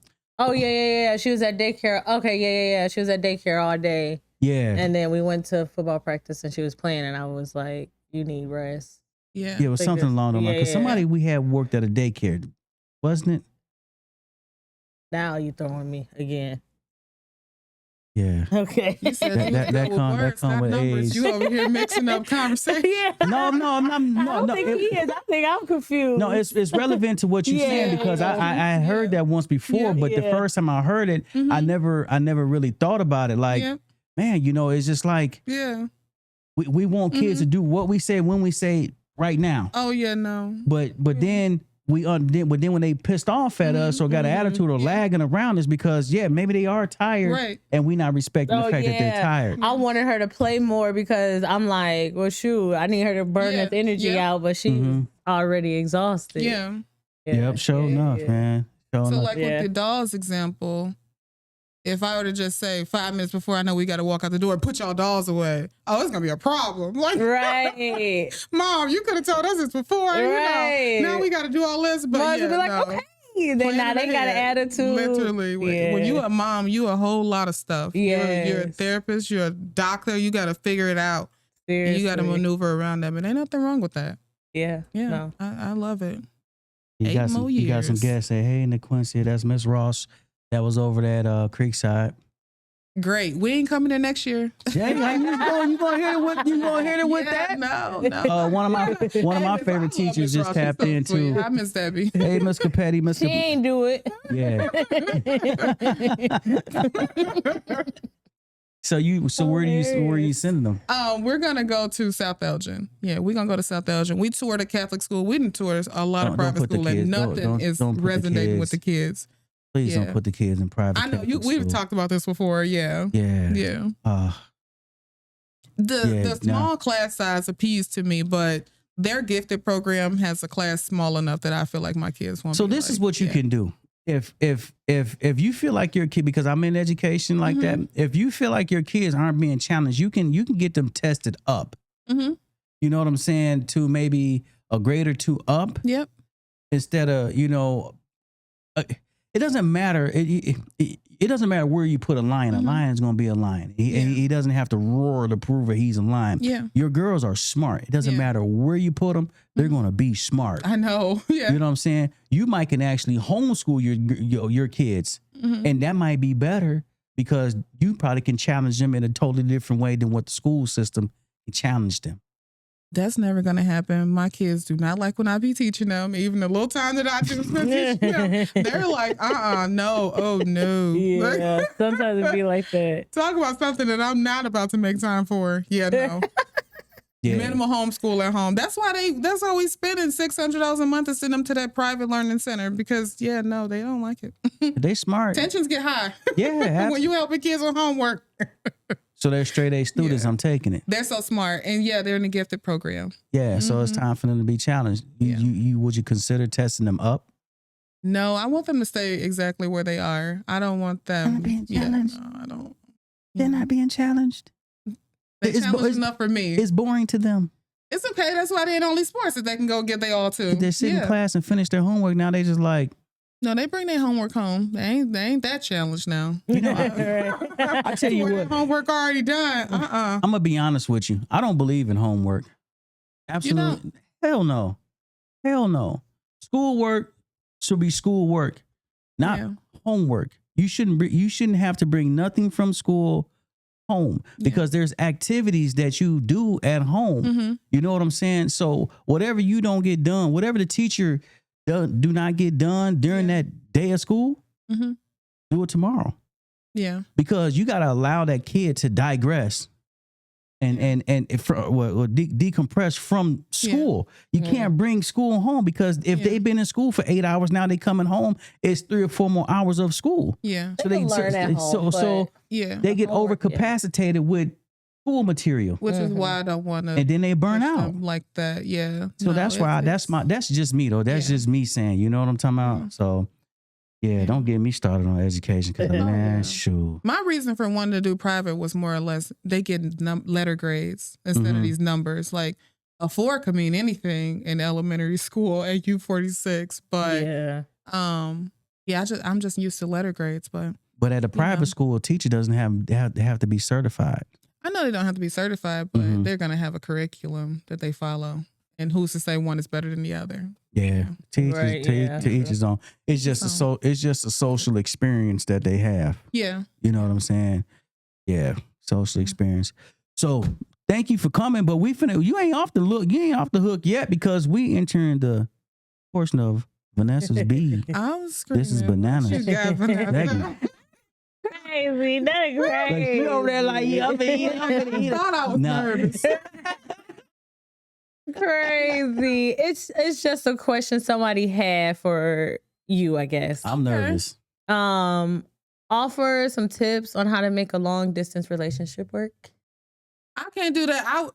yeah. She was at daycare. Okay, yeah. She was at daycare all day. Yeah. And then we went to football practice and she was playing and I was like, you need rest.
Yeah, it was something along those lines. Because somebody we had worked at a daycare, wasn't it?
Now you throwing me again.
Yeah.
Okay.
You said that come with age. You over here mixing up conversation.
No, I'm not.
I don't think he is. I think I'm confused.
No, it's relevant to what you're saying because I heard that once before, but the first time I heard it, I never really thought about it. Like, man, it's just like we want kids to do what we say when we say right now.
Oh yeah, no.
But then when they pissed off at us or got an attitude or lagging around is because maybe they are tired and we not respecting the fact that they're tired.
I wanted her to play more because I'm like, well, shoot, I need her to burn that energy out, but she's already exhausted.
Yep, sure enough, man.
So like with the dolls example, if I were to just say 5 minutes before I know we got to walk out the door, put y'all dolls away. Oh, it's going to be a problem. Like, Mom, you could have told us this before. Now we got to do all this. But
be like, okay. Then now they got an attitude.
Literally. When you a mom, you a whole lot of stuff.
Yes.
You're a therapist, you're a doctor, you got to figure it out.
Seriously.
You got to maneuver around them. And ain't nothing wrong with that.
Yeah.
Yeah.
No.
I love it.
You got some guests say, hey, naquincia, that's Miss Ross. That was over at Creekside.
Great. We ain't coming there next year.
Yeah, you gonna hit it with that?
No.
One of my favorite teachers just tapped into.
I miss Debbie.
Hey, Miss Capetti, Miss.
She ain't do it.
Yeah. So where are you sending them?
We're gonna go to South Elgin. Yeah, we're gonna go to South Elgin. We toured a Catholic school. We didn't tour a lot of private school, and nothing is resonating with the kids.
Please don't put the kids in private.
I know we've talked about this before. Yeah.
Yeah.
The small class size appeals to me, but their gifted program has a class small enough that I feel like my kids won't.
So this is what you can do. If you feel like your kid, because I'm in education like that, if you feel like your kids aren't being challenged, you can get them tested up. You know what I'm saying? To maybe a grade or two up.
Yep.
Instead of it doesn't matter. It doesn't matter where you put a lion. A lion's going to be a lion. He doesn't have to roar to prove that he's a lion.
Yeah.
Your girls are smart. It doesn't matter where you put them. They're going to be smart.
I know. Yeah.
You know what I'm saying? You might can actually homeschool your kids. And that might be better because you probably can challenge them in a totally different way than what the school system can challenge them.
That's never going to happen. My kids do not like when I be teaching them. Even the little time that I do spend teaching them, they're like, no, oh no.
Yeah, sometimes it be like that.
Talk about something that I'm not about to make time for. Yeah, no. Minimal homeschool at home. That's why we spending $600 a month to send them to that private learning center because they don't like it.
They smart.
Tensions get high.
Yeah.
When you helping kids with homework.
So they're straight A students. I'm taking it.
They're so smart. And they're in the gifted program.
Yeah. So it's time for them to be challenged. Would you consider testing them up?
No, I want them to stay exactly where they are. I don't want them
being challenged.
No, I don't.
They're not being challenged.
They challenge enough for me.
It's boring to them.
It's okay. That's why they in only sports that they can go get they all too.
They sit in class and finish their homework. Now they just like.
No, they bring their homework home. They ain't that challenged now.
You know, I tell you what.
Homework already done. I'm
gonna be honest with you. I don't believe in homework. Absolutely. Hell no. Hell no. Schoolwork should be schoolwork, not homework. You shouldn't have to bring nothing from school home because there's activities that you do at home. You know what I'm saying? So whatever you don't get done, whatever the teacher do not get done during that day of school, do it tomorrow.
Yeah.
Because you got to allow that kid to digress and decompress from school. You can't bring school home because if they've been in school for 8 hours, now they coming home, it's 3 or 4 more hours of school.
Yeah.
So
they learn at home,
they get overcapacitated with school material,
which is why I don't want to.
And then they burn out
like that. Yeah.
So that's why that's just me though. That's just me saying, you know what I'm talking about? So don't get me started on education because man, shoot.
My reason for wanting to do private was more or less they get letter grades instead of these numbers. Like a 4 could mean anything in elementary school at U46, but I'm just used to letter grades. But
at a private school, a teacher doesn't have to be certified.
I know they don't have to be certified, but they're going to have a curriculum that they follow. And who's to say one is better than the other?
Yeah, teachers on. It's just a social experience that they have.
Yeah,
you know what I'm saying. Yeah, social experience. So thank you for coming, but you ain't off the hook yet because we entering the portion of Vanessa's B. This is bananas.
She got bananas.
Crazy, that's crazy.
Like, you over there like, I'm gonna eat.
I thought I was nervous.
Crazy. It's just a question somebody had for you, I guess.
I'm nervous.
Offer some tips on how to make a long distance relationship work.
I can't do that.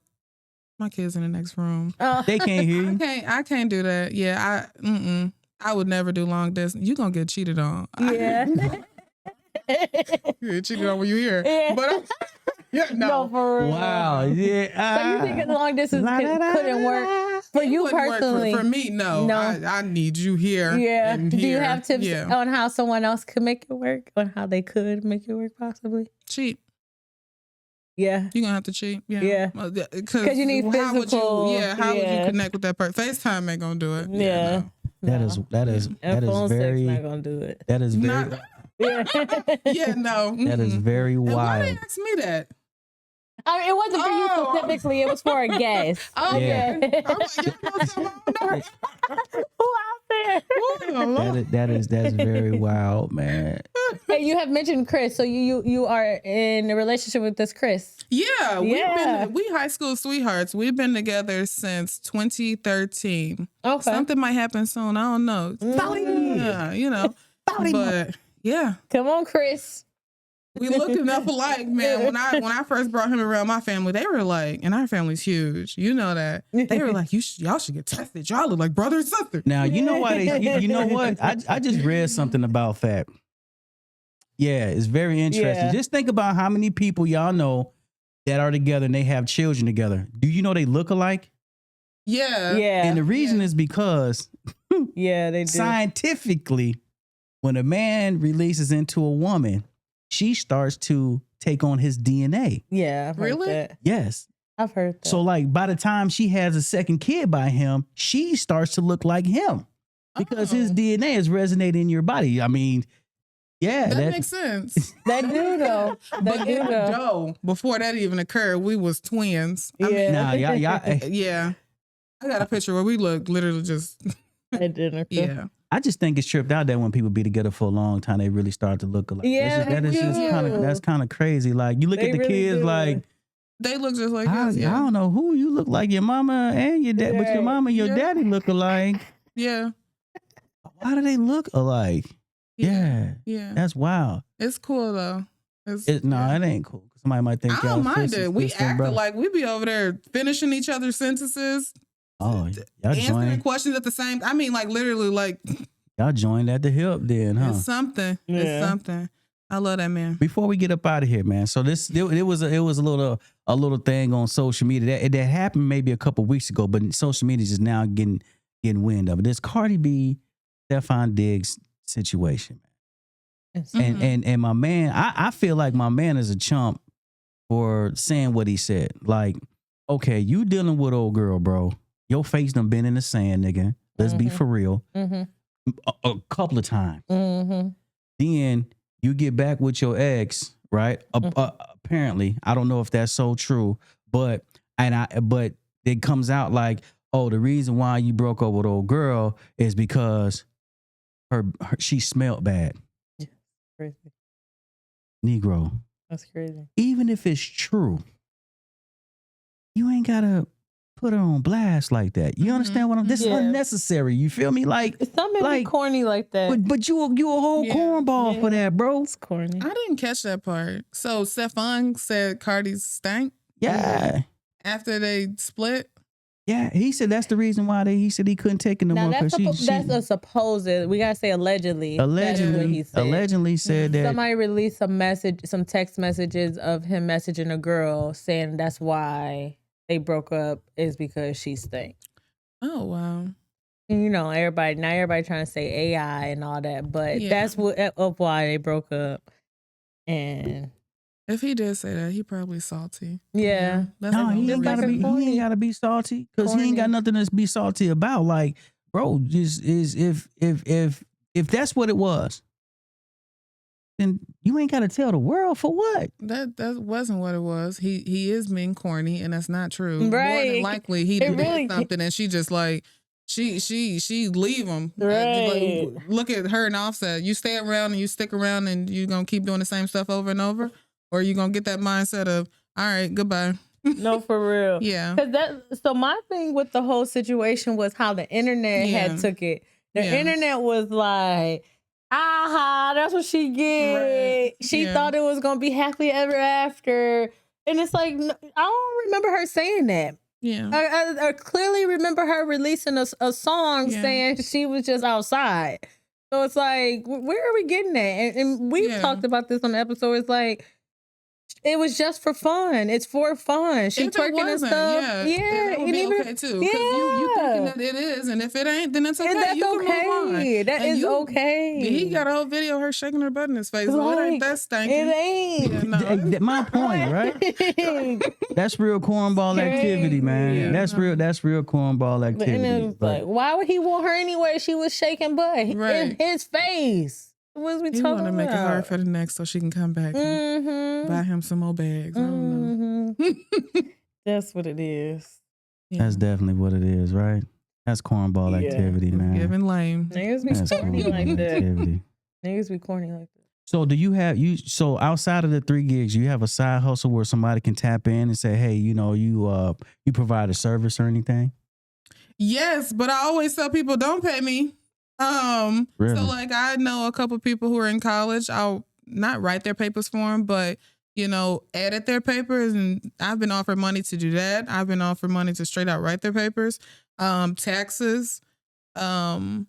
My kids in the next room.
They can't hear you.
I can't do that. Yeah, I would never do long distance. You gonna get cheated on.
Yeah.
You get cheated on when you hear.
Yeah.
But
no, for real.
Wow. Yeah.
So you think long distance couldn't work? For you personally,
for me, no. I need you here.
Yeah.
And
Do you
here.
have tips on how someone else could make it work, on how they could make it work, possibly?
Cheat.
Yeah.
You're gonna have to cheat. Yeah.
Yeah.
Because
you need physical.
How would you connect with that person? FaceTime ain't gonna do it.
Yeah.
That is
phone
very
sex not gonna do it.
That is very
no.
That is very
and
wild.
why they ask me that?
I mean, it wasn't for you specifically. It was for a guest.
Oh,
yeah.
I'm like, you know something?
Who out there?
That's very wild, man.
Hey, you have mentioned Chris, so you are in a relationship with this Chris.
Yeah, we high school sweethearts. We've been together since 2013.
Okay.
Something might happen soon. I don't know. Yeah, you know. But yeah.
Come on, Chris.
We look enough alike, man. When I first brought him around my family, they were like, and our family's huge. You know that. They were like, y'all should get tested. Y'all look like brother and sister.
Now, you know why you know what? I just read something about that. Yeah, it's very interesting.
Yeah.
Just think about how many people y'all know that are together and they have children together. Do you know they look alike?
Yeah.
Yeah.
And the reason is because
they do.
Scientifically, when a man releases into a woman, she starts to take on his DNA.
Yeah. I've heard
Really?
that.
Yes.
I've heard that.
So like by the time she has a second kid by him, she starts to look like him because his DNA is resonating in your body. I mean, yeah.
That makes sense.
That do though.
But before that even occurred, we was twins.
Yeah.
Yeah. I got a picture where we look literally just.
Yeah.
I just think it's tripped out that when people be together for a long time, they really start to look alike.
Yeah,
that's kind of crazy. Like you look at the really kids, like
they look just like
us. I don't know who you look like, your mama and your dad, but your mama and your daddy look alike.
Yeah.
Why do they look alike? Yeah. That's wild.
It's cool though.
It ain't cool. Somebody might think
I don't mind it. We acted like we be over there finishing each other's sentences.
Oh, y'all
answering questions at the same. I mean, like literally, like
y'all joined at the hip, then, huh?
It's something. Yeah. It's something. I love that, man.
Before we get up out of here, man. So it was a little thing on social media that happened maybe a couple weeks ago, but social media is just now getting wind of it. This Cardi B, Stefan Diggs situation, man. And my man, I feel like my man is a chump for saying what he said. Like, okay, you dealing with old girl, bro. Your face done been in the sand, nigga. Let's be for real. A couple of times. Then you get back with your ex, right? Apparently, I don't know if that's so true, but it comes out like, oh, the reason why you broke up with old girl is because she smelled bad.
Yeah, crazy.
Negro.
That's crazy.
Even if it's true, you ain't gotta put her on blast like that. You understand what I'm? This is unnecessary. You feel me? Like
something like corny like that.
But you a whole cornball for that, bro.
It's corny.
I didn't catch that part. So Stefan said Cardi's stank.
Yeah.
After they split.
Yeah, he said that's the reason why he said he couldn't take it no more.
That's a supposed. We gotta say allegedly.
Allegedly,
that's what he said.
Allegedly said that
somebody released some text messages of him messaging a girl saying that's why they broke up is because she stank.
Oh wow!
And, you know, everybody trying to say AI and all that, but that's why they broke up. And
if he did say that, he probably salty.
Yeah,
he ain't gotta be salty because he ain't got nothing to be salty about. Like, bro, just is if that's what it was, then you ain't got to tell the world for what.
That wasn't what it was. He is being corny, and that's not true.
Right.
More than likely, he did something, and she just like she leave him.
Right.
Like, look at her and Offset. You stay around and you stick around, and you gonna keep doing the same stuff over and over, or you gonna get that mindset of all right, goodbye.
No, for real.
Yeah.
So my thing with the whole situation was how the internet had took it. The internet was like, aha, that's what she get. Right. She thought it was gonna be happily ever after, and it's like I don't remember her saying that.
Yeah,
I clearly remember her releasing a song saying she was just outside. So it's like, where are we getting at? And we've talked about this on the episode. It's like It was just for fun. It's for fun. She
If it
twerking and
wasn't,
stuff.
yeah,
Yeah,
it would be okay too. Because you thinking that it is, and if it ain't, then it's okay.
And that's
you can
okay.
move on.
That
And
is okay.
He got a whole video of her shaking her butt in his face. Well, it ain't that stinking.
It ain't.
Yeah, no.
My point, right? That's real cornball activity, man.
Yeah.
That's real cornball activity.
And it was like, why would he want her anyway? She was shaking butt in his face. What was we talking about?
He want to make it hard for the next so she can come back and buy him some more bags. I don't know.
That's what it is.
Yeah. That's definitely what it is, right? That's cornball activity, man.
Giving lame.
Niggas be corny like that. Niggas be corny like that.
So do you have so outside of the 3 gigs, you have a side hustle where somebody can tap in and say, hey, you know, you provide a service or anything?
Yes, but I always tell people don't pay me.
Really?
So like I know a couple people who are in college. I'll not write their papers for them, but you know, edit their papers, and I've been offered money to do that. I've been offered money to straight out write their papers. Taxes. I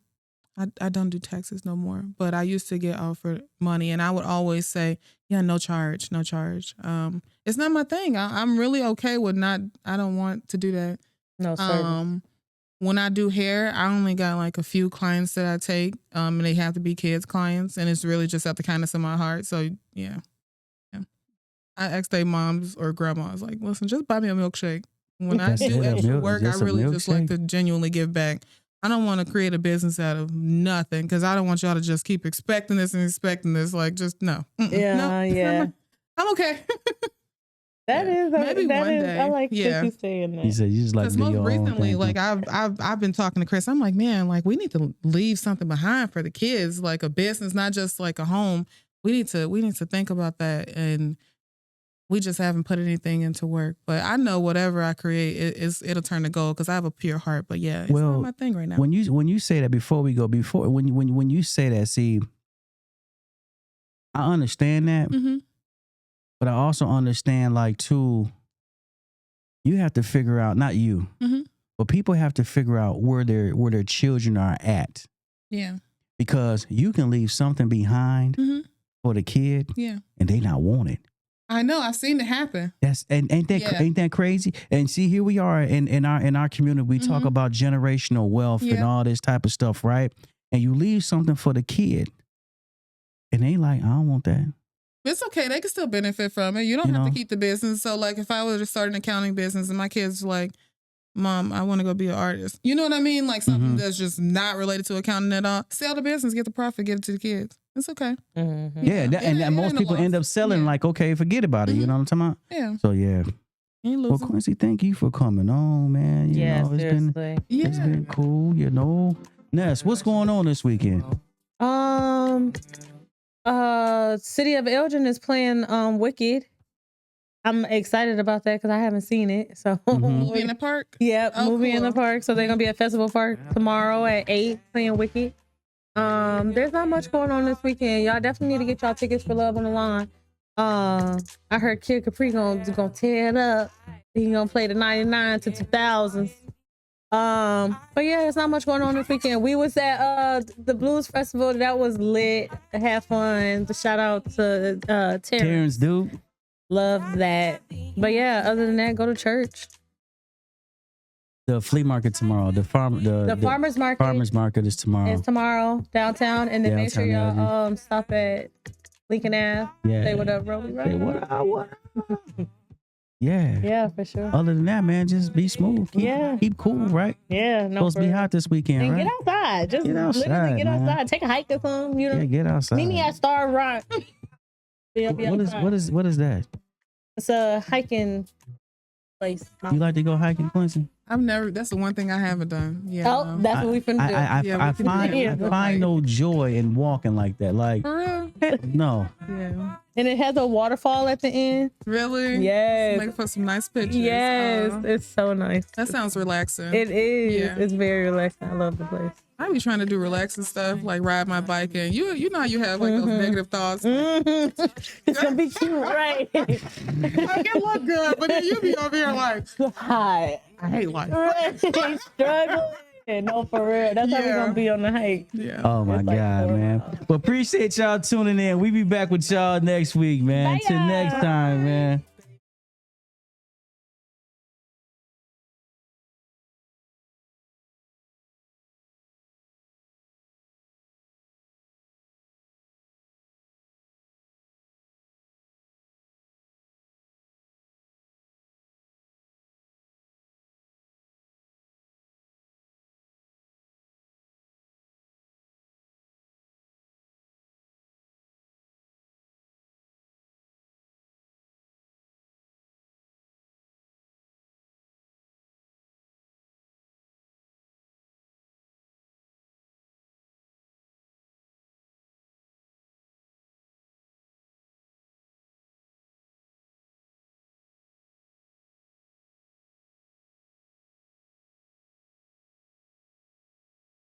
don't do taxes no more, but I used to get offered money, and I would always say, yeah, no charge. It's not my thing. I'm really okay with not. I don't want to do that.
No service.
When I do hair, I only got like a few clients that I take, and they have to be kids clients, and it's really just out the kindness of my heart. So yeah. I ask their moms or grandmas, like, listen, just buy me a milkshake. When I do extra work, I really just like to genuinely give back. I don't want to create a business out of nothing because I don't want y'all to just keep expecting this and expecting this. Like, just no.
Yeah.
I'm okay.
That is
maybe
that
one
is,
day.
I like that you saying that.
He said you just like to do
most
your
recently,
own thing.
like I've been talking to Chris. I'm like, man, like we need to leave something behind for the kids, like a business, not just like a home. We need to think about that, and we just haven't put anything into work. But I know whatever I create, it'll turn to gold because I have a pure heart. But yeah, it's not my thing right now.
When you say that, when you say that, see, I understand that.
Mm-hmm.
But I also understand, like, too, you have to figure out, not you, but people have to figure out where their children are at.
Yeah.
Because you can leave something behind for the kid, and they not want it.
I know. I've seen it happen.
That's ain't that crazy? And see, here we are in our community. We talk about generational wealth and all this type of stuff, right? And you leave something for the kid, and they like, I don't want that.
It's okay. They can still benefit from it. You don't have to keep the business. So, like, if I were to start an accounting business and my kids like, Mom, I want to go be an artist. You know what I mean? Like something that's just not related to accounting at all. Sell the business, get the profit, get it to the kids. It's okay.
Mm-hmm.
Yeah, and most people end up selling like, okay, forget about it. You know what I'm talking about?
Yeah.
So yeah. Well, Quincy, thank you for coming on, man. You know, it's been cool. You know, Ness, what's going on this weekend?
City of Elgin is playing Wicked. I'm excited about that because I haven't seen it. So
movie in the park?
Yeah, movie in the park. So they're gonna be at Festival Park tomorrow at 8 playing Wicked. There's not much going on this weekend. Y'all definitely need to get y'all tickets for Love on the Line. I heard Kid Capri gonna tear it up. He gonna play the 99 to 2000s. But yeah, there's not much going on this weekend. We was at the Blues Festival. That was lit. Have fun. Shout out to
Terrence, dude.
Love that. But yeah, other than that, go to church.
The flea market tomorrow. The farmers market. Farmers market is tomorrow.
It's tomorrow downtown, and then make sure y'all stop at Lincoln Ave. Yeah. Say what up, bro.
Say what up. Yeah.
Yeah, for sure.
Other than that, man, just be smooth. Keep cool, right?
Yeah. No,
supposed to be hot this weekend,
and
right?
Get outside. Just literally get outside. Take a hike or something. You know.
Yeah, get outside.
Meet me at Star Rock.
What is that?
It's a hiking place.
You like to go hiking, Quincy?
I've never. That's the one thing I haven't done. Yeah.
Oh, that's what we finna do.
I find no joy in walking like that. Like,
for real?
No.
Yeah.
And it has a waterfall at the end.
Really?
Yes.
Make for some nice pictures.
Yes, it's so nice.
That sounds relaxing.
It is.
Yeah.
It's very relaxing. I love the place.
I be trying to do relaxing stuff, like ride my bike, and you know how you have like those negative thoughts.
It's gonna be cute, right?
Like it look good, but then you be over here like,
hi.
I hate life.
Right. Struggling. No, for real. That's how we're gonna be on the hike.
Yeah.
Oh my God, man. Well, appreciate y'all tuning in. We be back with y'all next week, man.
Bye,
Till next time, man.